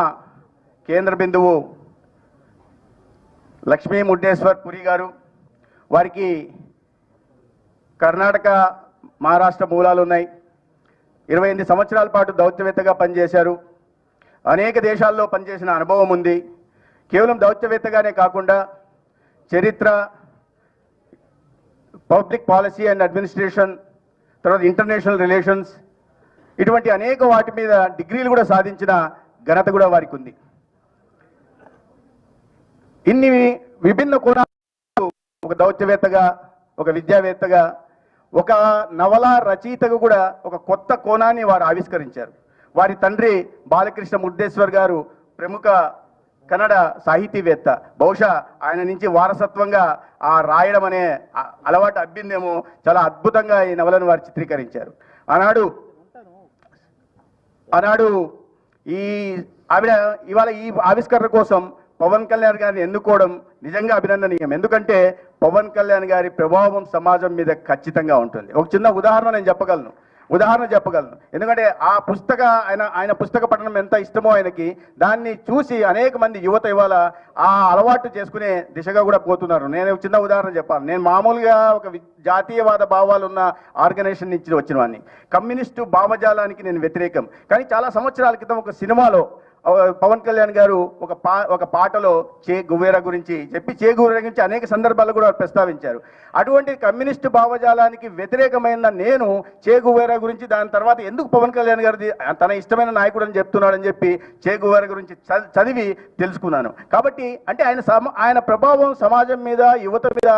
కేంద్ర బిందువు లక్ష్మీ ముడ్డేశ్వర్ పురి గారు, వారికి కర్ణాటక మహారాష్ట్ర మూలాలు ఉన్నాయి. 28 సంవత్సరాల పాటు దౌత్యవేత్తగా పనిచేశారు. అనేక దేశాల్లో పనిచేసిన అనుభవం ఉంది. కేవలం దౌత్యవేత్తగానే కాకుండా చరిత్ర, పబ్లిక్ పాలసీ అండ్ అడ్మినిస్ట్రేషన్, తర్వాత ఇంటర్నేషనల్ రిలేషన్స్, ఇటువంటి అనేక వాటి మీద డిగ్రీలు కూడా సాధించిన ఘనత కూడా వారికి ఉంది. ఇన్ని విభిన్న కోణాలు ఒక దౌత్యవేత్తగా, ఒక విద్యావేత్తగా, ఒక నవల రచయితగా కూడా ఒక కొత్త కోణాన్ని వారు ఆవిష్కరించారు. వారి తండ్రి బాలకృష్ణ ముడ్డేశ్వర్ గారు ప్రముఖ కన్నడ సాహితీవేత్త. బహుశా ఆయన నుంచి వారసత్వంగా ఆ రాయడం అనే అలవాటు అబ్బిందేమో. చాలా అద్భుతంగా ఈ నవలను వారు చిత్రీకరించారు. ఆనాడు ఈ ఆవిడ ఇవాళ ఈ ఆవిష్కరణ కోసం పవన్ కళ్యాణ్ గారిని ఎన్నుకోవడం నిజంగా అభినందనీయం. ఎందుకంటే పవన్ కళ్యాణ్ గారి ప్రభావం సమాజం మీద ఖచ్చితంగా ఉంటుంది. ఒక చిన్న ఉదాహరణ నేను చెప్పగలను. ఎందుకంటే ఆ ఆయన పుస్తక పఠనం ఎంత ఇష్టమో ఆయనకి, దాన్ని చూసి అనేక మంది యువత ఇవాళ ఆ అలవాటు చేసుకునే దిశగా కూడా పోతున్నారు. నేను చిన్న ఉదాహరణ చెప్పాను. నేను మామూలుగా ఒక జాతీయవాద భావాలు ఉన్న ఆర్గనైజేషన్ నుంచి వచ్చిన వాడిని. కమ్యూనిస్టు భావజాలానికి నేను వ్యతిరేకం. కానీ చాలా సంవత్సరాల క్రితం ఒక సినిమాలో పవన్ కళ్యాణ్ గారు ఒక పాటలో చే గువేరా గురించి చెప్పి, చే గువేరా గురించి అనేక సందర్భాల్లో కూడా ప్రస్తావించారు. అటువంటి కమ్యూనిస్టు భావజాలానికి వ్యతిరేకమైన నేను చే గువేరా గురించి దాని తర్వాత ఎందుకు పవన్ కళ్యాణ్ గారిది తన ఇష్టమైన నాయకుడు అని చెప్తున్నాడని చెప్పి చే గువేరా గురించి చదివి తెలుసుకున్నాను. కాబట్టి అంటే ఆయన ప్రభావం సమాజం మీద, యువత మీద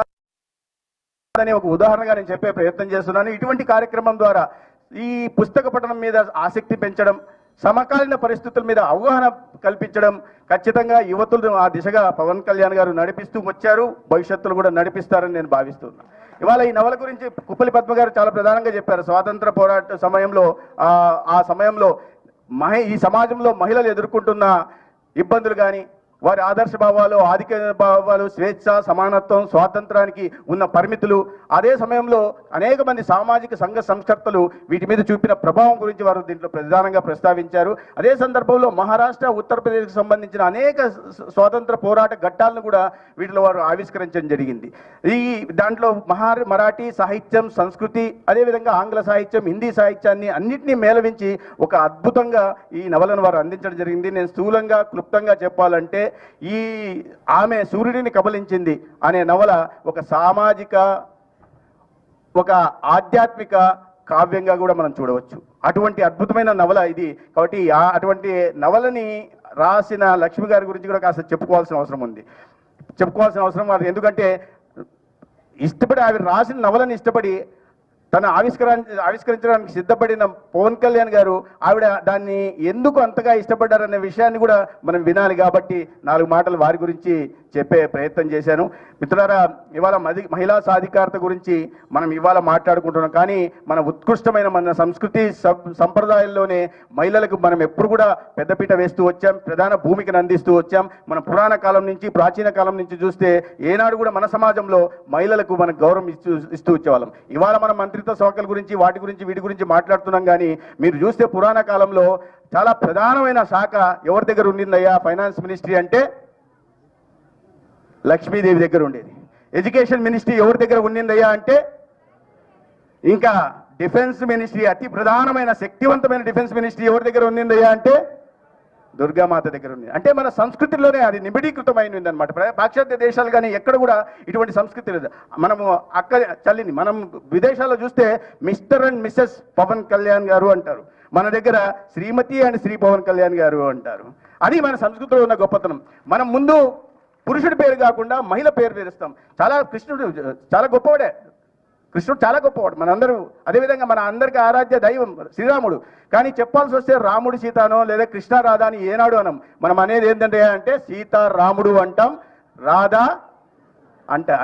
అనే ఒక ఉదాహరణగా నేను చెప్పే ప్రయత్నం చేస్తున్నాను. ఇటువంటి కార్యక్రమం ద్వారా ఈ పుస్తక పఠనం మీద ఆసక్తి పెంచడం, సమకాలీన పరిస్థితుల మీద అవగాహన కల్పించడం, ఖచ్చితంగా యువతులను ఆ దిశగా పవన్ కళ్యాణ్ గారు నడిపిస్తూ వచ్చారు, భవిష్యత్తులో కూడా నడిపిస్తారని నేను భావిస్తున్నాను. ఇవాళ ఈ నవల గురించి కుప్పలి పద్మ గారు చాలా ప్రధానంగా చెప్పారు. స్వాతంత్ర పోరాట సమయంలో ఆ సమయంలో ఈ సమాజంలో మహిళలు ఎదుర్కొంటున్న ఇబ్బందులు కానీ, వారి ఆదర్శ భావాలు, ఆధిక్య భావాలు, స్వేచ్ఛ, సమానత్వం, స్వాతంత్రానికి ఉన్న పరిమితులు, అదే సమయంలో అనేక మంది సామాజిక సంఘ సంస్కర్తలు వీటి మీద చూపిన ప్రభావం గురించి వారు దీంట్లో ప్రధానంగా ప్రస్తావించారు. అదే సందర్భంలో మహారాష్ట్ర, ఉత్తరప్రదేశ్కి సంబంధించిన అనేక స్వాతంత్ర పోరాట ఘట్టాలను కూడా వీటిలో వారు ఆవిష్కరించడం జరిగింది. దాంట్లో మరాఠీ సాహిత్యం, సంస్కృతి, అదేవిధంగా ఆంగ్ల సాహిత్యం, హిందీ సాహిత్యాన్ని అన్నింటినీ మేళవించి ఒక అద్భుతంగా ఈ నవలను వారు అందించడం జరిగింది. నేను స్థూలంగా, క్లుప్తంగా చెప్పాలంటే ఆమె సూర్యుడిని కబలించింది అనే నవల ఒక సామాజిక, ఒక ఆధ్యాత్మిక కావ్యంగా కూడా మనం చూడవచ్చు. అటువంటి అద్భుతమైన నవల ఇది. కాబట్టి అటువంటి నవలని రాసిన లక్ష్మి గారి గురించి కూడా కాస్త చెప్పుకోవాల్సిన అవసరం వారు. ఎందుకంటే ఇష్టపడి ఆవిడ రాసిన నవలని ఇష్టపడి తన ఆవిష్కరించడానికి సిద్ధపడిన పవన్ కళ్యాణ్ గారు ఆవిడ దాన్ని ఎందుకు అంతగా ఇష్టపడ్డారనే విషయాన్ని కూడా మనం వినాలి. కాబట్టి 4 మాటలు వారి గురించి చెప్పే ప్రయత్నం చేశాను. మిత్రులారా, ఇవాళ మహిళా సాధికారత గురించి మనం ఇవాళ మాట్లాడుకుంటున్నాం. కానీ మన ఉత్కృష్టమైన మన సంస్కృతి సంప్రదాయాల్లోనే మహిళలకు మనం ఎప్పుడు కూడా పెద్దపీట వేస్తూ వచ్చాం, ప్రధాన భూమికను అందిస్తూ వచ్చాం. మన పురాణ కాలం నుంచి, ప్రాచీన కాలం నుంచి చూస్తే ఏనాడు కూడా మన సమాజంలో మహిళలకు మనం గౌరవం ఇస్తూ వచ్చేవాళ్ళం. ఇవాళ మన మంత్రిత్వ శాఖల గురించి, వీటి గురించి మాట్లాడుతున్నాం. కానీ మీరు చూస్తే పురాణ కాలంలో చాలా ప్రధానమైన శాఖ ఎవరి దగ్గర ఉండిందయ్యా ఫైనాన్స్ మినిస్ట్రీ అంటే లక్ష్మీదేవి దగ్గర ఉండేది. ఎడ్యుకేషన్ మినిస్ట్రీ ఎవరి దగ్గర ఉండిందయ్యా అంటే, ఇంకా డిఫెన్స్ మినిస్ట్రీ, అతి ప్రధానమైన శక్తివంతమైన డిఫెన్స్ మినిస్ట్రీ ఎవరి దగ్గర ఉండిందయ్యా అంటే దుర్గామాత దగ్గర ఉంది. అంటే మన సంస్కృతిలోనే అది నిబిడీకృతమైంది అనమాట. పాశ్చాత్య దేశాలు కానీ ఎక్కడ కూడా ఇటువంటి సంస్కృతి లేదు. మనము చల్లిని మనం విదేశాల్లో చూస్తే mister and missus Pavan Kalyan గారు అంటారు, మన దగ్గర శ్రీమతి అండ్ శ్రీ పవన్ కళ్యాణ్ గారు అంటారు. అది మన సంస్కృతిలో ఉన్న గొప్పతనం. మనం ముందు పురుషుడి పేరు కాకుండా మహిళ పేరు వేస్తాం. కృష్ణుడు చాలా గొప్పవాడే, కృష్ణుడు చాలా గొప్పవాడు, మనందరూ అదేవిధంగా మన అందరికీ ఆరాధ్య దైవం శ్రీరాముడు. కానీ చెప్పాల్సి వస్తే రాముడు సీతానో లేదా కృష్ణ రాధా అని ఏనాడు అనం. మనం అనేది ఏంటంటే అంటే సీతారాముడు అంటాం, రాధా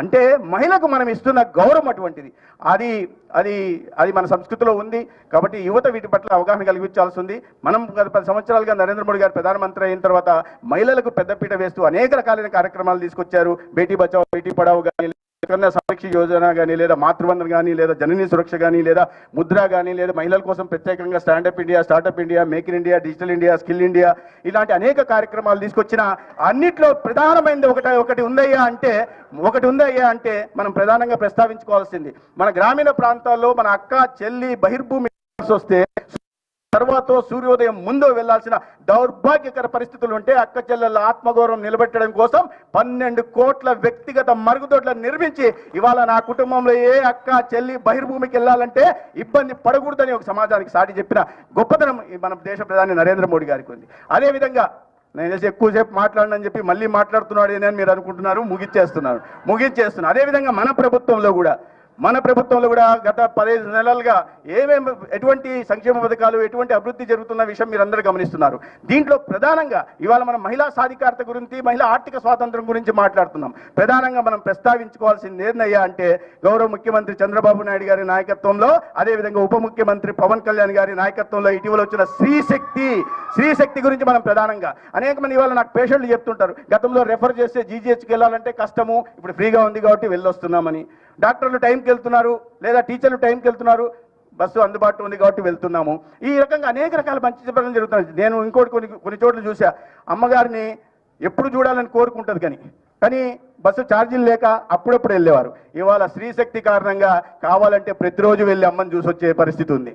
అంటే మహిళకు మనం ఇస్తున్న గౌరవం అటువంటిది. అది అది అది మన సంస్కృతిలో ఉంది. కాబట్టి యువత వీటి పట్ల అవగాహన కలిగించాల్సి ఉంది. మనం గత 10 సంవత్సరాలుగా నరేంద్ర మోడీ గారు ప్రధానమంత్రి అయిన తర్వాత మహిళలకు పెద్దపీట వేస్తూ అనేక రకాలైన కార్యక్రమాలు తీసుకొచ్చారు. బేటీ బచావో బేటీ పడావో కానీ, కన్యా సమరక్ష యోజన కానీ, లేదా మాతృవందన కానీ, లేదా జననీ సురక్ష కానీ, లేదా ముద్ర కానీ, లేదా మహిళల కోసం ప్రత్యేకంగా standup India, startup India, make in India, digital India, skill India, ఇలాంటి అనేక కార్యక్రమాలు తీసుకొచ్చిన అన్నిట్లో ప్రధానమైనది ఒకటి ఉందయ్యా అంటే మనం ప్రధానంగా ప్రస్తావించుకోవాల్సింది, మన గ్రామీణ ప్రాంతాల్లో మన అక్క చెల్లి బహిర్భూమి వస్తే తర్వాత సూర్యోదయం ముందు వెళ్లాల్సిన దౌర్భాగ్యకర పరిస్థితులు ఉంటే అక్క చెల్లెల ఆత్మగౌరవం నిలబెట్టడం కోసం 12 కోట్ల వ్యక్తిగత మరుగుదొడ్లను నిర్మించి ఇవాళ నా కుటుంబంలో ఏ అక్క చెల్లి బహిర్భూమికి వెళ్ళాలంటే ఇబ్బంది పడకూడదని ఒక సమాజానికి సాటి చెప్పిన గొప్పతనం మన దేశ ప్రధాని నరేంద్ర మోడీ గారికి ఉంది. అదేవిధంగా నేను ఎక్కువసేపు మాట్లాడనని చెప్పి మళ్ళీ మాట్లాడుతున్నాడు అని మీరు అనుకుంటున్నారు. ముగించేస్తున్నాను. అదేవిధంగా మన ప్రభుత్వంలో కూడా గత 15 నెలలుగా ఎటువంటి సంక్షేమ పథకాలు, ఎటువంటి అభివృద్ధి జరుగుతున్న విషయం మీరందరూ గమనిస్తున్నారు. దీంట్లో ప్రధానంగా ఇవాళ మనం మహిళా సాధికారత గురించి, మహిళా ఆర్థిక స్వాతంత్రం గురించి మాట్లాడుతున్నాం. ప్రధానంగా మనం ప్రస్తావించుకోవాల్సింది ఏందయ్యా అంటే గౌరవ ముఖ్యమంత్రి చంద్రబాబు నాయుడు గారి నాయకత్వంలో, అదేవిధంగా ఉప ముఖ్యమంత్రి పవన్ కళ్యాణ్ గారి నాయకత్వంలో ఇటీవల వచ్చిన స్త్రీ శక్తి గురించి మనం ప్రధానంగా అనేక మంది ఇవాళ నాకు పేషెంట్లు చెప్తుంటారు, గతంలో రెఫర్ చేస్తే జీజీహెచ్కి వెళ్ళాలంటే కష్టము, ఇప్పుడు ఫ్రీగా ఉంది కాబట్టి వెళ్ళొస్తున్నామని. డాక్టర్లు టైంకి వెళ్తున్నారు, లేదా టీచర్లు టైంకి వెళ్తున్నారు, బస్సు అందుబాటులో ఉంది కాబట్టి వెళ్తున్నాము. ఈ రకంగా అనేక రకాల మంచి పనులు జరుగుతున్నాయి. నేను ఇంకోటి కొన్ని చోట్ల చూసా, అమ్మగారిని ఎప్పుడు చూడాలని కోరుకుంటుంది కానీ బస్సు ఛార్జీలు లేక అప్పుడప్పుడు వెళ్ళేవారు. ఇవాళ స్త్రీశక్తి కారణంగా కావాలంటే ప్రతిరోజు వెళ్ళి అమ్మని చూసి వచ్చే పరిస్థితి ఉంది.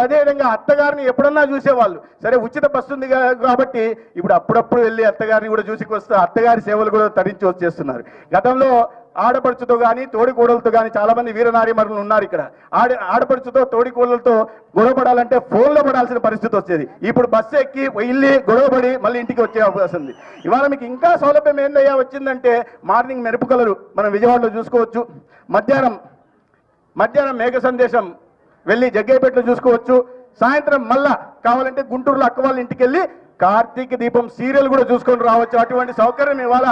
అదేవిధంగా అత్తగారిని ఎప్పుడన్నా చూసేవాళ్ళు, సరే ఉచిత బస్సు ఉంది కాబట్టి ఇప్పుడు అప్పుడప్పుడు వెళ్ళి అత్తగారిని కూడా చూసికొస్తే అత్తగారి సేవలు కూడా తరించి వచ్చేస్తున్నారు. గతంలో ఆడపడుచుతో కానీ తోడికోడలతో కానీ చాలా మంది వీరనారీమణులు ఉన్నారు ఇక్కడ. ఆడపడుచుతో తోడికోడలతో గొడవపడాలంటే ఫోన్లో పడాల్సిన పరిస్థితి వచ్చేది. ఇప్పుడు బస్సు ఎక్కి వెళ్ళి గొడవపడి మళ్ళీ ఇంటికి వచ్చే అవకాశం ఉంది. ఇవాళ మీకు ఇంకా సౌలభ్యం ఏందయ్యా వచ్చిందంటే మార్నింగ్ మెరుపు కలరు మనం విజయవాడలో చూసుకోవచ్చు, మధ్యాహ్నం మేఘ సందేశం వెళ్ళి జగ్గయ్యపేటలో చూసుకోవచ్చు, సాయంత్రం మళ్ళా కావాలంటే గుంటూరులో అక్క వాళ్ళ ఇంటికి వెళ్ళి కార్తీక దీపం సీరియల్ కూడా చూసుకొని రావచ్చు. అటువంటి సౌకర్యం ఇవాళ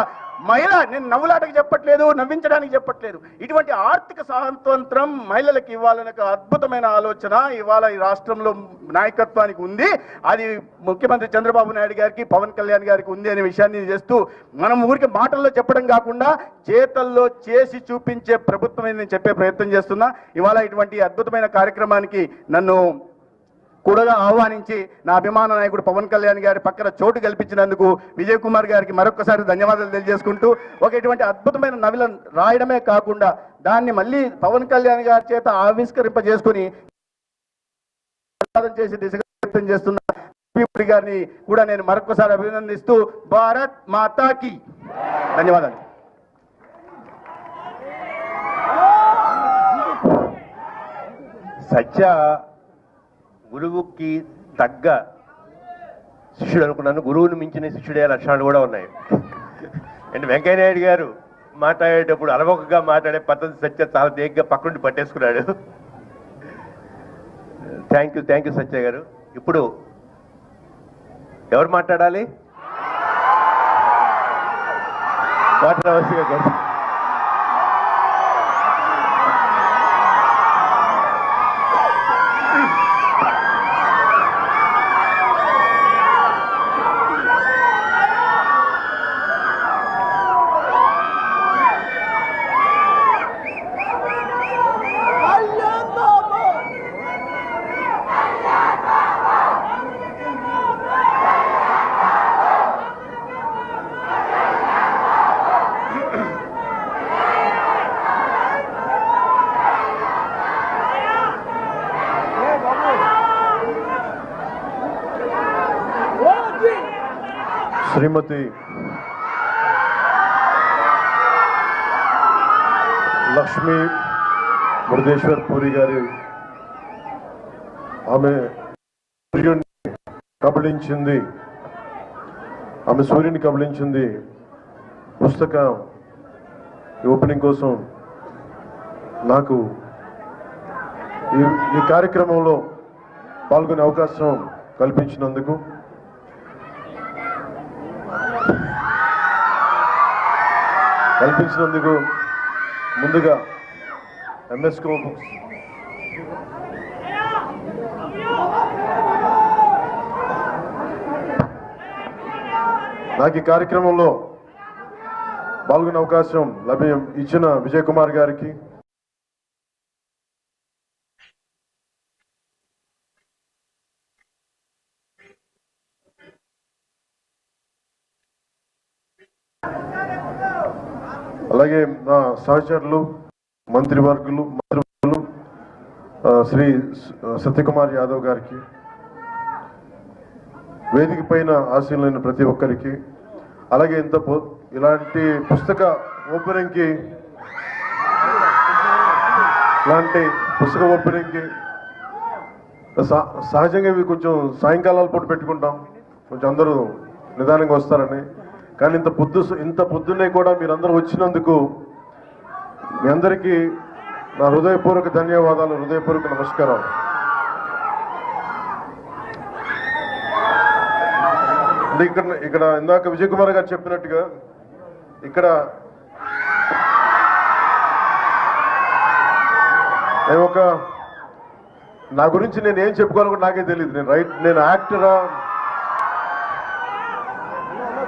మహిళ, నేను నవ్వులాటకి చెప్పట్లేదు, నవ్వించడానికి చెప్పట్లేదు, ఇటువంటి ఆర్థిక స్వాతంత్రం మహిళలకు ఇవ్వాలనే అద్భుతమైన ఆలోచన ఇవాళ ఈ రాష్ట్రంలో నాయకత్వానికి ఉంది. అది ముఖ్యమంత్రి చంద్రబాబు నాయుడు గారికి, పవన్ కళ్యాణ్ గారికి ఉంది అనే విషయాన్ని చేస్తూ మనం ఊరికి మాటల్లో చెప్పడం కాకుండా చేతల్లో చేసి చూపించే ప్రభుత్వం నేను చెప్పే ప్రయత్నం చేస్తున్నా. ఇవాళ ఇటువంటి అద్భుతమైన కార్యక్రమానికి నన్ను కూడా ఆహ్వానించి నా అభిమాన నాయకుడు పవన్ కళ్యాణ్ గారి పక్కన చోటు కల్పించినందుకు విజయ్ కుమార్ గారికి మరొకసారి ధన్యవాదాలు తెలియజేసుకుంటూ, ఇటువంటి అద్భుతమైన నవల రాయడమే కాకుండా దాన్ని మళ్ళీ పవన్ కళ్యాణ్ గారి చేత ఆవిష్కరింపజేసుకుని చేసి దిశగా ప్రయత్నం చేస్తున్న గారిని కూడా నేను మరొకసారి అభినందిస్తూ భారత్ మాతాకి ధన్యవాదాలు. సత్య గురువుకి తగ్గ శిష్యుడు అనుకున్నాను. గురువుని మించిన శిష్యుడే లక్షణాలు కూడా ఉన్నాయి. అండ్ వెంకయ్యనాయుడు గారు మాట్లాడేటప్పుడు అలవోకగా మాట్లాడే పద్ధతి సత్య చాలా తేగ్గా పక్కనుండి పట్టేసుకున్నాడు. థ్యాంక్ యూ సత్య గారు. ఇప్పుడు ఎవరు మాట్లాడాలి? మాట్లాడవలసిగా గారు. శ్రీమతి లక్ష్మీ మురుగేశ్వర్ పూరి గారి ఆమె సూర్యుని కబళించింది పుస్తక ఓపెనింగ్ కోసం నాకు ఈ కార్యక్రమంలో పాల్గొనే అవకాశం కల్పించినందుకు ముందుగా ఎంఎస్కో నాకు ఈ కార్యక్రమంలో పాల్గొనే అవకాశం ఇచ్చిన విజయ్ కుమార్ గారికి, అలాగే నా సహచరులు మంత్రివర్గులు శ్రీ సత్యకుమార్ యాదవ్ గారికి, వేదిక పైన ఆశీనులైన ప్రతి ఒక్కరికి, అలాగే ఇలాంటి పుస్తక ఓపెనింగ్కి సహజంగా ఇవి కొంచెం సాయంకాలాల పూట పెట్టుకుంటాం, కొంచెం అందరూ నిదానంగా వస్తారని. కానీ ఇంత పొద్దున్నే కూడా మీరందరూ వచ్చినందుకు మీ అందరికీ నా హృదయపూర్వక ధన్యవాదాలు, హృదయపూర్వక నమస్కారం. అంటే ఇక్కడ ఇందాక విజయ్ కుమార్ గారు చెప్పినట్టుగా ఇక్కడ నా గురించి నేను ఏం చెప్పుకోవాలో కూడా నాకే తెలియదు. నేను యాక్టరా,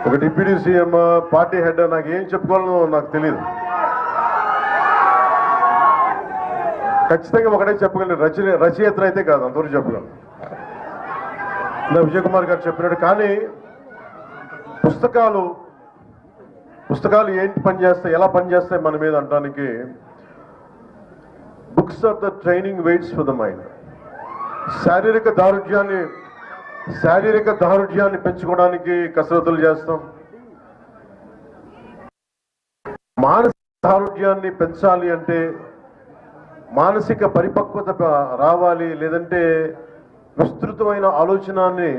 ఒక డిప్యూటీ సీఎం, పార్టీ హెడ్, నాకు ఏం చెప్పుకోవాలో నాకు తెలియదు. ఖచ్చితంగా ఒకటే చెప్పగలను, రచయిత అయితే కాదు, అంతవరకు చెప్పగలను విజయ్ కుమార్ గారు చెప్పినట్టు. కానీ పుస్తకాలు ఏంటి పనిచేస్తాయి, ఎలా పనిచేస్తాయి మన మీద అంటానికి, books are the training weights for the mind. శారీరక దారుఢ్యాన్ని పెంచుకోవడానికి కసరత్తులు చేస్తాం. మానసిక దారుఢ్యాన్ని పెంచాలి అంటే, మానసిక పరిపక్వత రావాలి, లేదంటే విస్తృతమైన ఆలోచనాన్ని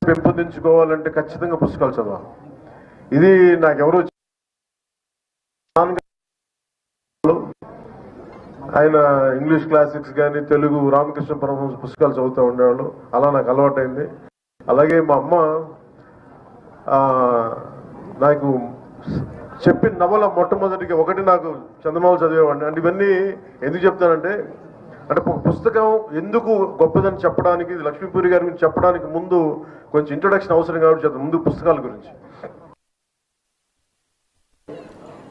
పెంపొందించుకోవాలంటే ఖచ్చితంగా పుస్తకాలు చదవాలి. ఇది నాకెవరో ఆయన ఇంగ్లీష్ క్లాసిక్స్ కానీ తెలుగు రామకృష్ణ పరమహంస పుస్తకాలు చదువుతూ ఉండేవాళ్ళు, అలా నాకు అలవాటైంది. అలాగే మా అమ్మ నాకు చెప్పిన నవల మొట్టమొదటిగా ఒకటి నాకు చందమామ చదివేవాడిని. అంటే ఇవన్నీ ఎందుకు చెప్తానంటే, అంటే పుస్తకం ఎందుకు గొప్పదని చెప్పడానికి, లక్ష్మీపూరి గారి గురించి చెప్పడానికి ముందు కొంచెం ఇంట్రొడక్షన్ అవసరం కాబట్టి చెప్తాను. ముందు పుస్తకాల గురించి.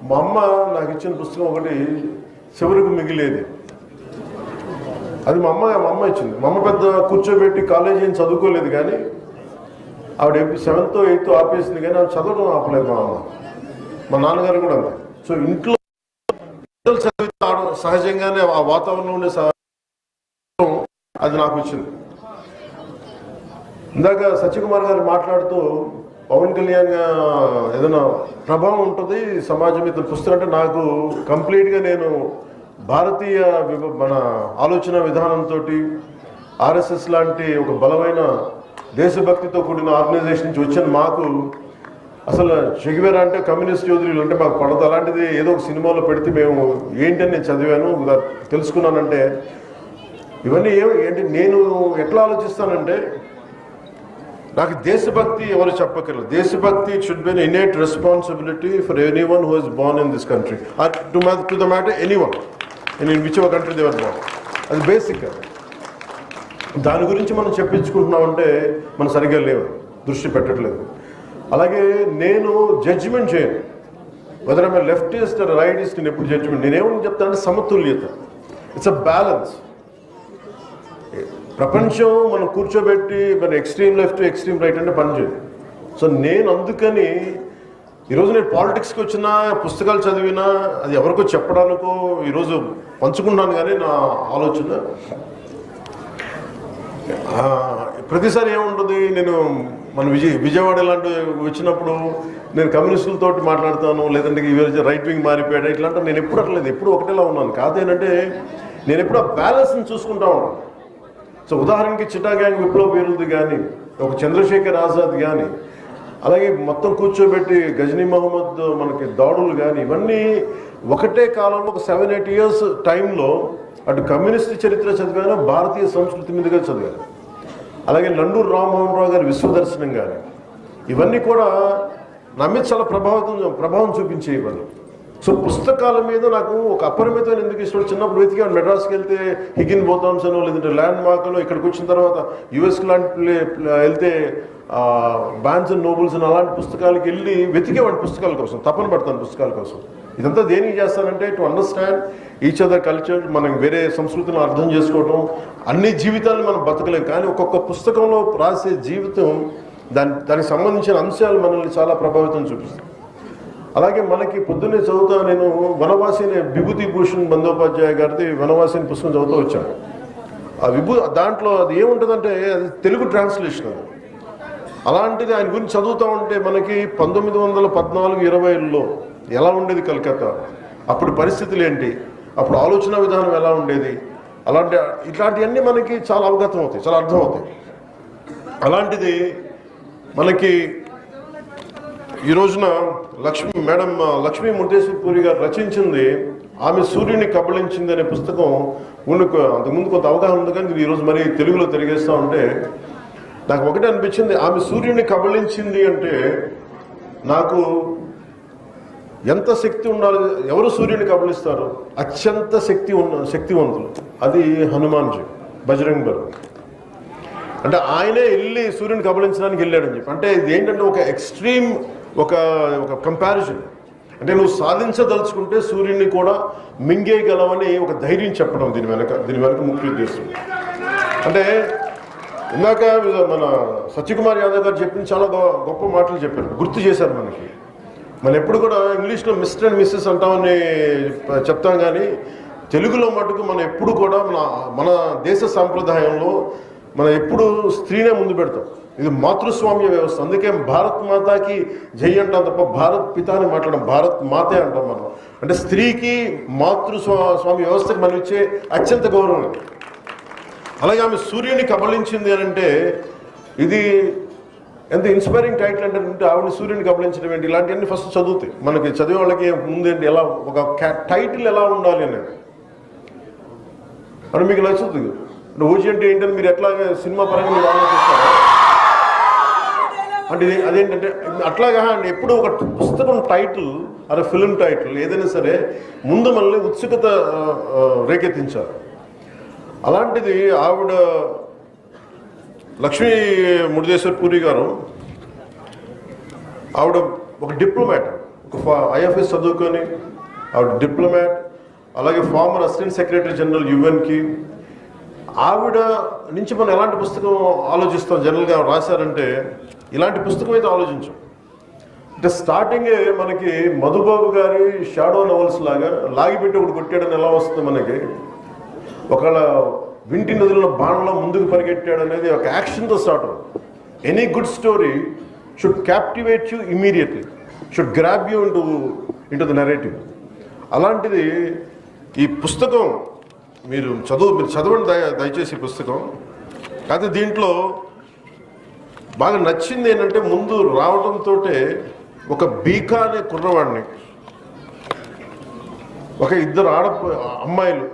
మా అమ్మ నాకు ఇచ్చిన పుస్తకం ఒకటి చివరికి మిగిలేది. అది మా అమ్మ ఇచ్చింది. మా అమ్మ పెద్ద కూర్చోబెట్టి కాలేజీ ఏం చదువుకోలేదు, కానీ ఆవిడ 7th 8th ఆపేసింది, కానీ ఆవిడ చదవడం ఆపలేదు మా అమ్మ. మా నాన్నగారు కూడా అంతే. సో ఇంట్లో చదివితే సహజంగానే ఆ వాతావరణంలో ఉండే అది నాకు వచ్చింది. ఇందాక సత్యకుమార్ గారు మాట్లాడుతూ పవన్ కళ్యాణ్ ఏదైనా ప్రభావం ఉంటుంది సమాజం మీద పుస్తకం అంటే, నాకు కంప్లీట్గా నేను భారతీయ మన ఆలోచన విధానంతో ఆర్ఎస్ఎస్ లాంటి ఒక బలమైన దేశభక్తితో కూడిన ఆర్గనైజేషన్ నుంచి వచ్చిన మాకు అసలు చెగివేరా అంటే కమ్యూనిస్ట్ యోధులు అంటే మాకు పడదు. అలాంటిది ఏదో ఒక సినిమాలో పెడితే మేము ఏంటని నేను చదివాను, తెలుసుకున్నానంటే ఇవన్నీ ఏంటి నేను ఎట్లా ఆలోచిస్తానంటే, నాకు దేశభక్తి ఎవరు చెప్పక్కర్లేదు. దేశభక్తి should be innate responsibility for anyone who is Born in this country, to the matter anyone in which ever country they were born. అది బేసిక్. దాని గురించి మనం చెప్పించుకుంటున్నామంటే మనం సరిగ్గా లేవు, దృష్టి పెట్టట్లేదు. అలాగే నేను జడ్జిమెంట్ చేయను, whether I leftist or rightist. నేను ఎప్పుడు జడ్జిమెంట్, నేనేమని చెప్తానంటే సమతుల్యత. It's a balance. ప్రపంచం మనం కూర్చోబెట్టి మన ఎక్స్ట్రీమ్ లెఫ్ట్ ఎక్స్ట్రీమ్ రైట్ అంటే పనిచేయదు. సో నేను అందుకని ఈరోజు నేను పాలిటిక్స్కి వచ్చినా, పుస్తకాలు చదివినా, అది ఎవరికో చెప్పడానికో ఈరోజు పంచుకుంటాను. కానీ నా ఆలోచన ప్రతిసారి ఏముంటుంది, నేను మన విజయవాడ ఇలాంటి వచ్చినప్పుడు నేను కమ్యూనిస్టులతోటి మాట్లాడతాను, లేదంటే రైట్ వింగ్ మారిపోయాడు, ఇట్లాంటి నేను ఎప్పుడు అట్లేదు, ఎప్పుడు ఒకటేలా ఉన్నాను. కాదేంటంటే నేను ఎప్పుడు ఆ బ్యాలెన్స్ని చూసుకుంటా ఉన్నాను. సో ఉదాహరణకి చిట్టా గ్యాంగ్ విప్లవ పేరుది కానీ, ఒక చంద్రశేఖర్ ఆజాద్ కానీ, అలాగే మొత్తం కూర్చోబెట్టి గజనీ మహమ్మద్ మనకి దాడులు కానీ, ఇవన్నీ ఒకటే కాలంలో ఒక 7-8 ఇయర్స్ టైంలో అటు కమ్యూనిస్ట్ చరిత్ర చదివాను, భారతీయ సంస్కృతి మీదుగా చదివాను. అలాగే నండూరు రామ్మోహన్ రావు గారి విశ్వదర్శనం కానీ ఇవన్నీ కూడా నా మీద చాలా ప్రభావం చూపించే ఇవన్నీ. సో పుస్తకాల మీద నాకు ఒక అపరిమితమైన ఎందుకు ఇష్టం. చిన్నప్పుడు వెతికాను, మెడ్రాస్కి వెళ్తే హిగిన్ బోథామ్స్ అనో లేదంటే ల్యాండ్ మార్క్లో, ఇక్కడికి వచ్చిన తర్వాత యుఎస్ లాంటి వెళ్తే బాన్స్ అండ్ నోబుల్స్ అని అలాంటి పుస్తకాలకి వెళ్ళి వెతికేవాడిని పుస్తకాల కోసం, తపన పడతాను పుస్తకాల కోసం. ఇదంతా దేనికి చేస్తానంటే to understand each other culture, మనం వేరే సంస్కృతిని అర్థం చేసుకోవడం. అన్ని జీవితాలను మనం బతకలేం, కానీ ఒక్కొక్క పుస్తకంలో రాసే జీవితం దానికి సంబంధించిన అంశాలు మనల్ని చాలా ప్రభావితం చూపిస్తాయి. అలాగే మనకి పొద్దున్నే చదువుతా నేను వనవాసి అనే విభూతి భూషణ్ బందోపాధ్యాయ గారిది వనవాసి అని పుస్తకం చదువుతూ వచ్చాను. దాంట్లో అది ఏముంటుందంటే అది తెలుగు ట్రాన్స్లేషన్. అది అలాంటిది ఆయన గురించి చదువుతూ ఉంటే మనకి 1914-20లో ఎలా ఉండేది కలకత్తా, అప్పుడు పరిస్థితులు ఏంటి, అప్పుడు ఆలోచన విధానం ఎలా ఉండేది, ఇట్లాంటివన్నీ మనకి చాలా అవగతం అవుతాయి, చాలా అర్థం అవుతాయి. అలాంటిది మనకి ఈ రోజున మేడం లక్ష్మీ ముర్దేశ్వర్ పూరి గారు రచించింది ఆమె సూర్యుని కబళించింది అనే పుస్తకం. అంతకుముందు కొంత అవగాహన ఉంది, కానీ ఈరోజు మరి తెలుగులో తిరిగేస్తూ ఉంటే నాకు ఒకటే అనిపించింది, ఆమె సూర్యుని కబళించింది అంటే నాకు ఎంత శక్తి ఉండాలి. ఎవరు సూర్యుని కబళిస్తారు? అత్యంత శక్తివంతులు. అది హనుమాన్జీ, బజరంగ్ బలి. అంటే ఆయనే వెళ్ళి సూర్యుని కబళించడానికి వెళ్ళాడని చెప్పి. అంటే ఇది ఏంటంటే ఒక ఎక్స్ట్రీమ్ ఒక కంపారిజన్. అంటే నువ్వు సాధించదలుచుకుంటే సూర్యుడిని కూడా మింగేయగలవని ఒక ధైర్యం చెప్పడం దీని వెనక ముఖ్య ఉద్దేశం. అంటే ఇందాక మన సత్యకుమార్ యాదవ్ గారు చెప్పింది చాలా గొప్ప మాటలు చెప్పారు, గుర్తు చేశారు మనకి. మనం ఎప్పుడు కూడా ఇంగ్లీష్లో మిస్టర్ అండ్ మిస్సెస్ అంటామని చెప్తాం, కానీ తెలుగులో మటుకు మనం ఎప్పుడు కూడా మన దేశ సాంప్రదాయంలో మనం ఎప్పుడు స్త్రీనే ముందు పెడతాం. ఇది మాతృస్వామ్య వ్యవస్థ. అందుకే భారత్ మాతాకి జై అంటాం తప్ప భారత్ పితాని మాట్లాడడం, భారత్ మాతే అంటాం మనం. అంటే స్త్రీకి మాతృస్వామ్య వ్యవస్థకి మనం ఇచ్చే అత్యంత గౌరవం. అలాగే ఆమె సూర్యుని కబళించింది అని అంటే ఇది ఎంత ఇన్స్పైరింగ్ టైటిల్ అంటే ఆవిడ సూర్యుని కబళించడం ఏంటి, ఇలాంటివన్నీ ఫస్ట్ చదువుతాయి. మనకి చదివే వాళ్ళకి ముందేంటి ఎలా ఒక టైటిల్ ఎలా ఉండాలి అనేది అని మీకు నచ్చుతుంది. ఓజీ అంటే ఏంటని మీరు ఎట్లా సినిమా పరంగా మీరు ఆలోచిస్తారా అంటే అదేంటంటే అట్లాగా ఎప్పుడు ఒక పుస్తకం టైటిల్ అదే ఫిల్మ్ టైటిల్ ఏదైనా సరే ముందు మనల్ని ఉత్సుకత రేకెత్తించాలి. అలాంటిది ఆవిడ లక్ష్మీ ముర్దేశ్వర్ పూరి గారు ఆవిడ ఒక డిప్లొమాట్, ఒక ఐఎఫ్ఎస్ చదువుకొని ఆవిడ డిప్లొమాట్, అలాగే ఫార్మర్ అసిస్టెంట్ సెక్రటరీ జనరల్ యుఎన్కి. ఆవిడ నుంచి మనం ఎలాంటి పుస్తకం ఆలోచిస్తాం జనరల్గా రాశారంటే ఇలాంటి పుస్తకం అయితే ఆలోచించాం. అంటే స్టార్టింగే మనకి మధుబాబు గారి షాడో నవల్స్ లాగా లాగిపెట్టి ఒకటి కొట్టాడని ఎలా వస్తుంది మనకి, ఒకవేళ వింటి నదుల్లో బాణంలో ముందుకు పరిగెట్టాడు అనేది ఒక యాక్షన్తో స్టార్ట్ అవుతుంది. Any good story should captivate you immediately, should grab you into the narrative. అలాంటిది ఈ పుస్తకం మీరు చదవండి దయచేసి ఈ పుస్తకం. కాకపోతే దీంట్లో బాగా నచ్చింది ఏంటంటే ముందు రావడంతో ఒక బీకా అనే కుర్రవాడిని, ఒక ఇద్దరు అమ్మాయిలు,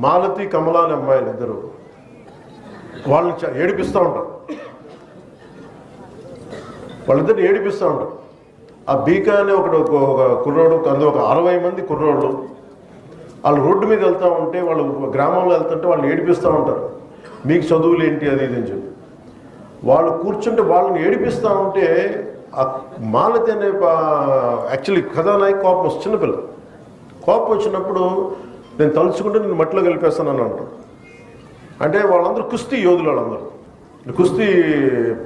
మాలతి కమల అనే అమ్మాయిలు ఇద్దరు, వాళ్ళని ఏడిపిస్తూ ఉంటారు. వాళ్ళిద్దరు ఏడిపిస్తూ ఉంటారు. ఆ బీకా అనే ఒక కుర్రోడు, అందులో ఒక 60 మంది కుర్రోళ్ళు, వాళ్ళు రోడ్డు మీద వెళ్తూ ఉంటే, వాళ్ళు గ్రామంలో వెళ్తుంటే వాళ్ళని ఏడిపిస్తూ ఉంటారు. మీకు చదువులు ఏంటి అది ఇది అని చెప్పి వాళ్ళు కూర్చుంటే వాళ్ళని ఏడిపిస్తూ ఉంటే ఆ మాలతి అనే యాక్చువల్లీ కథానాయకు కోపం వస్తుంది. చిన్నపిల్ల కోపం వచ్చినప్పుడు నేను తలుచుకుంటే నేను మట్టిలో కలిపేస్తానని అంటాను. అంటే వాళ్ళందరూ కుస్తీ యోధులు, వాళ్ళందరూ కుస్తీ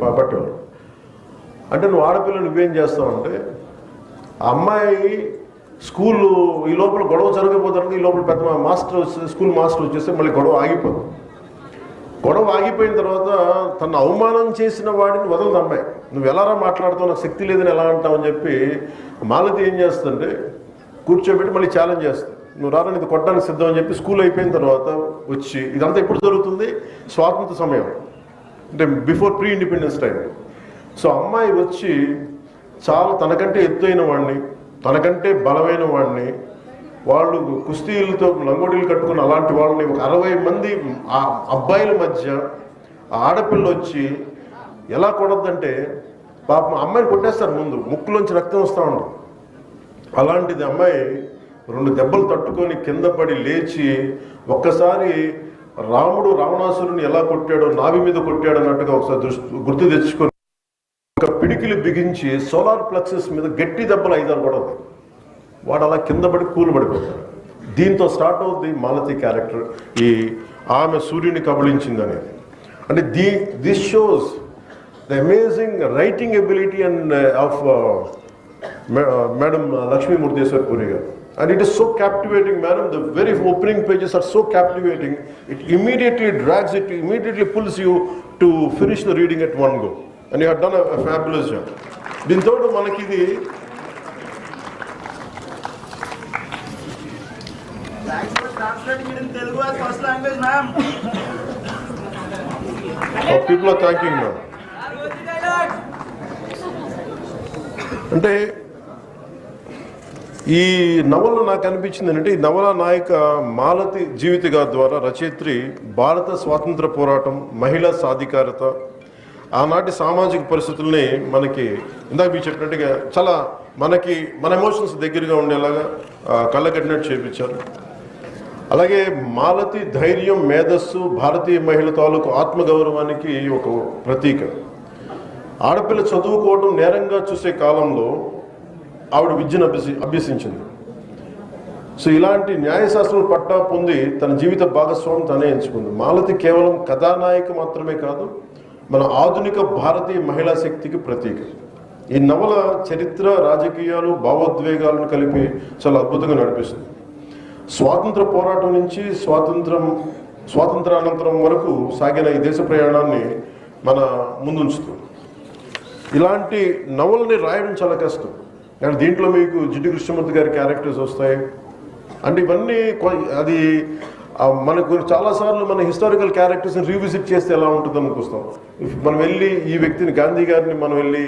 పట్టేవాళ్ళు. అంటే నువ్వు ఆడపిల్ల నువ్వేం చేస్తావంటే ఆ అమ్మాయి స్కూలు ఈ లోపల గొడవ జరగబోతానికి ఈ లోపల పెద్ద మాస్టర్ వచ్చి స్కూల్ మాస్టర్ వచ్చేస్తే మళ్ళీ గొడవ ఆగిపోదు. గొడవ ఆగిపోయిన తర్వాత తను అవమానం చేసిన వాడిని వదలదు అమ్మాయి. నువ్వు ఎలారా మాట్లాడుతావు, నాకు శక్తి లేదని ఎలా అంటావు అని చెప్పి మాలతి ఏం చేస్తుంటే కూర్చోబెట్టి మళ్ళీ ఛాలెంజ్ చేస్తుంది. నువ్వు రారా ఇది కొట్టడానికి సిద్ధం అని చెప్పి స్కూల్ అయిపోయిన తర్వాత వచ్చి, ఇదంతా ఎప్పుడు జరుగుతుంది, స్వాతంత్ర సమయం అంటే before pre independence time. So అమ్మాయి వచ్చి చాలా తనకంటే ఎత్తైన వాడిని, తనకంటే బలమైన వాడిని, వాళ్ళు కుస్తీలతో లంగోటీలు కట్టుకుని అలాంటి వాళ్ళని ఒక 60 మంది ఆ అబ్బాయిల మధ్య ఆడపిల్ల వచ్చి ఎలా కొడద్దంటే పాపం అమ్మాయిని కొట్టేస్తారు, ముందు ముక్కులోంచి రక్తం వస్తూ ఉంటుంది. అలాంటిది అమ్మాయి 2 దెబ్బలు తట్టుకొని కింద పడి లేచి ఒక్కసారి రాముడు రావణాసురుని ఎలా కొట్టాడో నాభి మీద కొట్టాడు అన్నట్టుగా ఒకసారి గుర్తు తెచ్చుకొని ఒక పిడికిలు బిగించి సోలార్ ప్లెక్సెస్ మీద గట్టి దెబ్బలు 5 కూడా వాడు అలా కింద పడి కూలు పడిపోతాడు. దీంతో స్టార్ట్ అవుతుంది మాలతి క్యారెక్టర్, ఈ ఆమె సూర్యుని కబళించిందని. అంటే this shows the amazing writing ability and of madam Lakshmi Murdeshwar Puri garu. And it is so captivating, madam. The very opening pages are so captivating. It immediately drags it, immediately pulls you to finish the reading at one go. And you have done a fabulous job. Dinto manaki idi Thanks for translating it in Telugu as first language, ma'am. people are thanking me. అంటే ఈ నవల నాకు అనిపించింది అంటే ఈ నవల నాయిక మాలతి జీవిత ద్వారా రచయిత్రి భారత స్వాతంత్ర పోరాటం, మహిళా సాధికారత, ఆనాటి సామాజిక పరిస్థితుల్ని మనకి ఇందాక మీరు చెప్పినట్టుగా చాలా మనకి మన ఎమోషన్స్ దగ్గరగా ఉండేలాగా కళ్ళగట్టినట్టు చేపించారు. అలాగే మాలతి ధైర్యం, మేధస్సు, భారతీయ మహిళ తాలూకు ఆత్మగౌరవానికి ఒక ప్రతీక. ఆడపిల్ల చదువుకోవడం నేరంగా చూసే కాలంలో ఆవిడ విద్యను అభ్యసించింది. సో ఇలాంటి న్యాయశాస్త్రం పట్టా పొంది తన జీవిత భాగస్వామి తనే ఎంచుకుంది. మాలతి కేవలం కథానాయిక మాత్రమే కాదు, మన ఆధునిక భారతీయ మహిళా శక్తికి ప్రతీక. ఈ నవల చరిత్ర, రాజకీయాలు, భావోద్వేగాలను కలిపి చాలా అద్భుతంగా నడిపిస్తుంది. స్వాతంత్ర పోరాటం నుంచి స్వాతంత్రానంతరం వరకు సాగిన ఈ దేశ ప్రయాణాన్ని మన ముందుంచుతుంది. ఇలాంటి నవలని రాయడం చాలా కష్టం. అండ్ దీంట్లో మీకు జిడ్డు కృష్ణమూర్తి గారి క్యారెక్టర్స్ వస్తాయి. అంటే ఇవన్నీ అది మనకు చాలాసార్లు మన హిస్టారికల్ క్యారెక్టర్స్ని రీవిజిట్ చేస్తే ఎలా ఉంటుంది అనుకొస్తాం. మనం వెళ్ళి ఈ వ్యక్తిని, గాంధీ గారిని మనం వెళ్ళి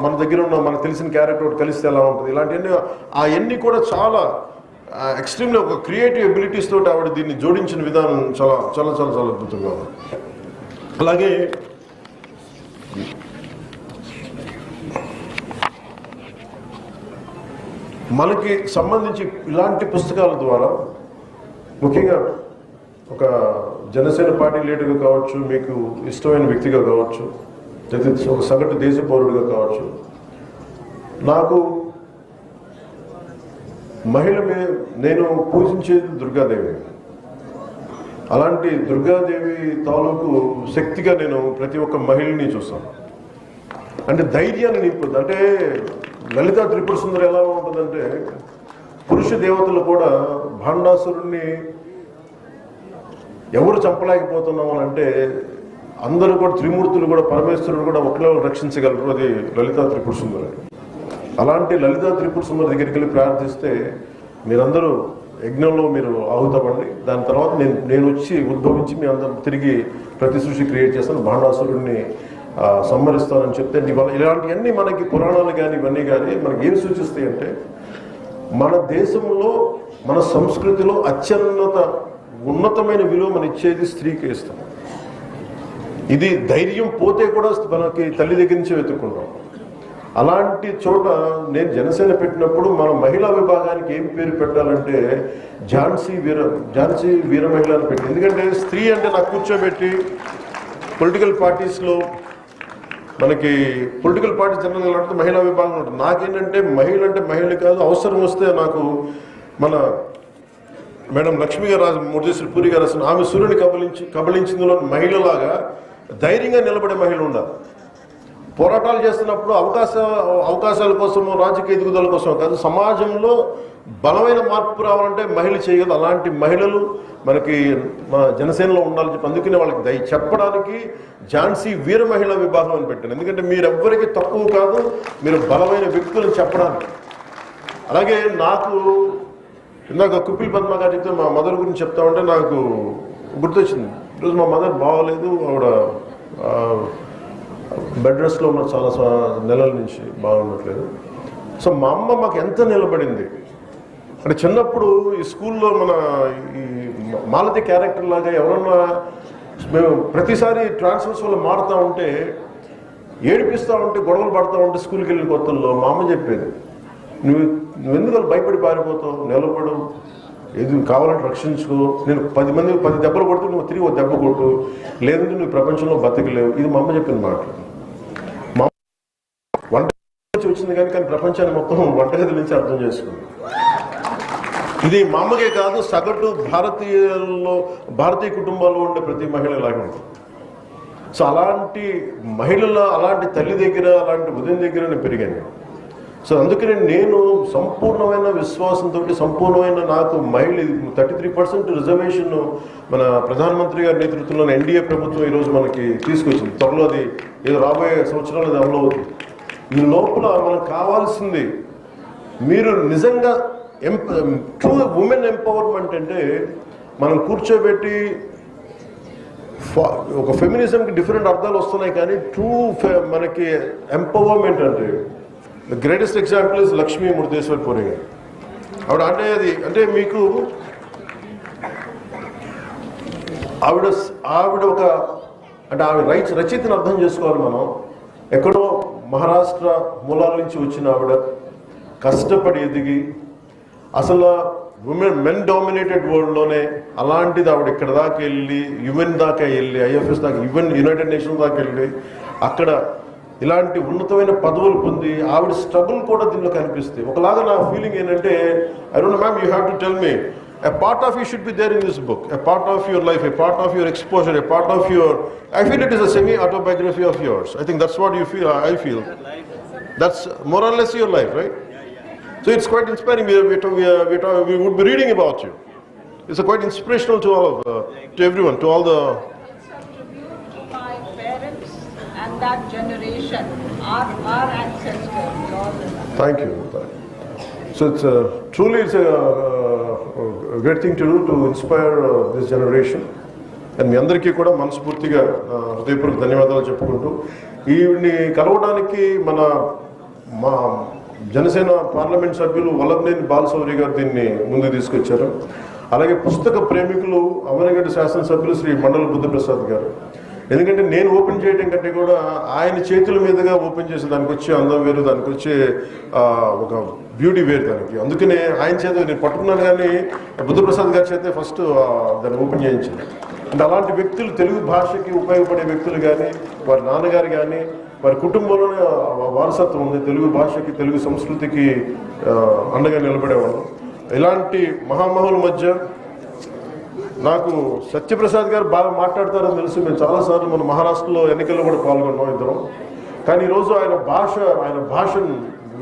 మన దగ్గర ఉన్న మనకు తెలిసిన క్యారెక్టర్ ఒకటి కలిస్తే ఎలా ఉంటుంది, ఇలాంటివన్నీ అవన్నీ కూడా చాలా ఎక్స్ట్రీమ్లీ ఒక క్రియేటివ్ ఎబిలిటీస్ తోటి ఆవిడ దీన్ని జోడించిన విధానం చాలా చాలా చాలా చాలా అద్భుతంగా ఉంది. అలాగే మనకి సంబంధించి ఇలాంటి పుస్తకాల ద్వారా ముఖ్యంగా ఒక జనసేన పార్టీ లీడర్గా కావచ్చు, మీకు ఇష్టమైన వ్యక్తిగా కావచ్చు, లేదా ఒక సగటు దేశ పౌరుడిగా కావచ్చు, నాకు మహిళ నేను పూజించేది దుర్గాదేవి. అలాంటి దుర్గాదేవి తాలూకు శక్తిగా నేను ప్రతి ఒక్క మహిళని చూస్తాను. అంటే ధైర్యాన్ని నింపుతుంది. అంటే లలితా త్రిపుర సుందరి ఎలా ఉంటుందంటే పురుష దేవతలు కూడా భాండాసురుణ్ణి ఎవరు చంపలేకపోతున్నాం అని అంటే అందరూ కూడా త్రిమూర్తులు కూడా పరమేశ్వరుడు కూడా ఒకలో రక్షించగలరు. అది లలితా త్రిపుర సుందరి. అలాంటి లలితా త్రిపుర సుందరి దగ్గరికి వెళ్ళి ప్రార్థిస్తే మీరందరూ యజ్ఞంలో మీరు ఆహుతపండి, దాని తర్వాత నేను వచ్చి ఉద్భవించి మీ అందరూ తిరిగి ప్రతి సృష్టి క్రియేట్ చేస్తాను, భాండాసురుడిని సంహరిస్తానని చెప్తే ఇలాంటివన్నీ మనకి పురాణాలు కానీ ఇవన్నీ కానీ మనకి ఏం సూచిస్తాయి అంటే మన దేశంలో మన సంస్కృతిలో ఉన్నతమైన విలువ మనం ఇచ్చేది స్త్రీకి ఇస్తాం. ఇది ధైర్యం పోతే కూడా మనకి తల్లి దగ్గర నుంచి వెతుక్కుంటాం. అలాంటి చోట నేను జనసేన పెట్టినప్పుడు మన మహిళా విభాగానికి ఏం పేరు పెట్టాలంటే ఝాన్సీ వీర మహిళ అని పెట్టి. ఎందుకంటే స్త్రీ అంటే నాకు కూర్చోబెట్టి పొలిటికల్ పార్టీస్లో మనకి పొలిటికల్ పార్టీ జనరల్గా అంటే మహిళా విభాగం ఉంటుంది. నాకేంటంటే మహిళ అంటే మహిళ కాదు, అవసరం వస్తే నాకు మన మేడం లక్ష్మీ గారు ముర్దేశ్వరి పూరి గారు అసలు ఆమె సూర్యుని కబళించిందిలో మహిళలాగా ధైర్యంగా నిలబడే మహిళ ఉండాలి. పోరాటాలు చేస్తున్నప్పుడు అవకాశాల కోసమో రాజకీయ ఎదుగుదల కోసమో కాదు, సమాజంలో బలమైన మార్పు రావాలంటే మహిళ చేయగలదు. అలాంటి మహిళలు మనకి మన జనసేనలో ఉండాలని చెప్పి అందుకనే వాళ్ళకి చెప్పడానికి ఝాన్సీ వీర మహిళా విభాగం అని పెట్టాను. ఎందుకంటే మీరెవ్వరికి తక్కువ కాదు, మీరు బలమైన వ్యక్తులను చెప్పడానికి. అలాగే నాకు ఇందాక కుప్పిల్ పద్మ గారు చెప్తే మా మదర్ గురించి చెప్తామంటే నాకు గుర్తొచ్చింది. ఈరోజు మా మదర్ బాగోలేదు, ఆవిడ బెడ్ రెస్ట్లో ఉన్న చాలా నెలల నుంచి బాగుండట్లేదు. సో మా అమ్మ మాకు ఎంత నిలబడింది అంటే చిన్నప్పుడు ఈ స్కూల్లో మన ఈ మాలతి క్యారెక్టర్ లాగా ఎవరన్నా మేము ప్రతిసారి ట్రాన్స్ఫర్స్ వల్ల మారుతూ ఉంటే ఏడిపిస్తూ ఉంటే గొడవలు పడుతూ ఉంటే స్కూల్కి వెళ్ళిన కొత్తల్లో మా అమ్మ చెప్పేది నువ్వు ఎందుకు భయపడి పారిపోతావు, నిలబడు, ఏది కావాలంటే రక్షించుకో, నేను 10 దెబ్బలు కొడితే నువ్వు తిరిగి ఒక దెబ్బ కొట్టు, లేదంటే నువ్వు ప్రపంచంలో బతకలేవు. ఇది మా అమ్మ చెప్పిన మాటలు. మా వంట నుంచి వచ్చింది కానీ ప్రపంచాన్ని మొత్తం వంటగది నుంచి అర్థం చేసుకుంది. ఇది మా అమ్మకే కాదు, సగటు భారతీయ కుటుంబాల్లో ఉండే ప్రతి మహిళ ఇలాగే ఉంటుంది. సో అలాంటి మహిళల అలాంటి తల్లి దగ్గర అలాంటి ఉదయం దగ్గర నేను పెరిగాను. సో అందుకని నేను సంపూర్ణమైన విశ్వాసంతో సంపూర్ణమైన నాకు మహిళ 33% రిజర్వేషన్ మన ప్రధానమంత్రి గారి నేతృత్వంలోని ఎన్డీఏ ప్రభుత్వం ఈరోజు మనకి తీసుకొచ్చింది. త్వరలో అది ఏదో రాబోయే సంవత్సరాలు అది అమలు అవుతుంది. ఈ లోపల మనకు కావాల్సింది మీరు నిజంగా ట్రూ ఉమెన్ ఎంపవర్మెంట్ అంటే మనం కూర్చోబెట్టి ఒక ఫెమినిజంకి డిఫరెంట్ అర్థాలు వస్తున్నాయి కానీ ట్రూ మనకి ఎంపవర్మెంట్ అంటే the greatest example is Lakshmi Murudeshwar puri గారు. అంటే మీకు ఆవిడ ఒక అంటే ఆవిడ రచయితను అర్థం చేసుకోవాలి మనం. ఎక్కడో మహారాష్ట్ర మూలాల నుంచి వచ్చిన ఆవిడ కష్టపడి ఎదిగి అసలు మెన్ డామినేటెడ్ వరల్డ్లోనే అలాంటిది ఆవిడ ఇక్కడ దాకా వెళ్ళి యుఎన్ దాకా వెళ్ళి ఐఎఫ్ఎస్ దాకా ఈవెన్ యునైటెడ్ నేషన్స్ దాకా వెళ్ళి అక్కడ ఇలాంటి ఉన్నతమైన పదవులు పొంది ఆవిడ స్ట్రగుల్ కూడా దీనిలో కనిపిస్తాయి. ఒకలాగా నా ఫీలింగ్ ఏంటంటే I don't know ma'am, you have to tell me a part of you should be there in this book, a part of your life, a part of your exposure, a part of your, I feel it is a semi-autobiography of yours. I think that's what you feel, I feel. That's more or less your life, right? So it's quite inspiring. We would be reading about you. It's quite inspirational to all of, to everyone, to all the... My parents and that generation, our ancestors. Thank you. So it's truly it's a great thing to do to inspire this generation. And మీ అందరికీ కూడా మనస్ఫూర్తిగా హృదయపూర్వక ధన్యవాదాలు చెప్పుకుంటూ ఈవిని కలవడానికి మా Janasena parliament సభ్యులు వల్లభనేని బాలశౌరి గారు దీన్ని ముందుకు తీసుకొచ్చారు. అలాగే పుస్తక ప్రేమికులు అమరగడ్డ శాసనసభ్యులు శ్రీ మండల బుద్ధప్రసాద్ గారు. ఎందుకంటే నేను ఓపెన్ చేయడం కంటే కూడా ఆయన చేతుల మీదుగా ఓపెన్ చేసి దానికి వచ్చే అందం వేరు, దానికి వచ్చే ఒక బ్యూటీ వేరు దానికి. అందుకనే ఆయన చేత నేను పట్టుకున్నాను కానీ బుద్ధప్రసాద్ గారి చేతే ఫస్ట్ దాన్ని ఓపెన్ చేయించాను. అంటే అలాంటి వ్యక్తులు తెలుగు భాషకి ఉపయోగపడే వ్యక్తులు కానీ వారి నాన్నగారు కానీ వారి కుటుంబంలోనే వారసత్వం ఉంది, తెలుగు భాషకి తెలుగు సంస్కృతికి అండగా నిలబడేవాళ్ళు. ఇలాంటి మహామహుల మధ్య నాకు సత్యప్రసాద్ గారు బాగా మాట్లాడతారని తెలుసు. మేము చాలాసార్లు మన మహారాష్ట్రలో ఎన్నికల్లో కూడా పాల్గొన్నాం ఇద్దరం. కానీ ఈరోజు ఆయన భాష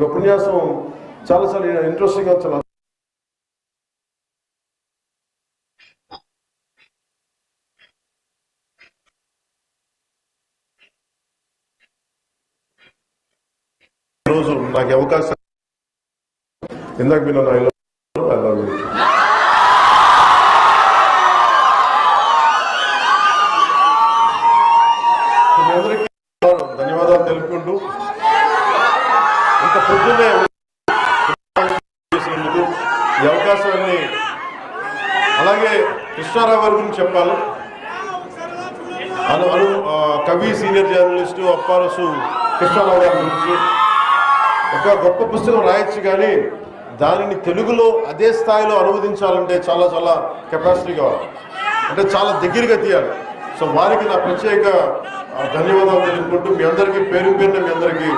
ఉపన్యాసం చాలాసార్లు ఇంట్రెస్టింగ్గా చాలా ఈరోజు నాకు అవకాశం ఇందాక మీరు ఐ లవ్ యూ. అందరికీ ధన్యవాదాలు తెలుపుకుంటూ ఇంత పొద్దున్నే ఈ అవకాశాన్ని అలాగే కృష్ణారావు గారి గురించి చెప్పాలి. కవి సీనియర్ జర్నలిస్టు అప్పారసు కృష్ణారావు గారి గురించి ఒక గొప్ప పుస్తకం రాయొచ్చు కానీ దానిని తెలుగులో అదే స్థాయిలో అనువదించాలంటే చాలా చాలా కెపాసిటీ కావాలి, అంటే చాలా దగ్గరగా తీయాలి. సో వారికి నా ప్రత్యేక ధన్యవాదాలు తెలుపుకుంటూ మీ అందరికీ పేరు పేరున మీ అందరికీ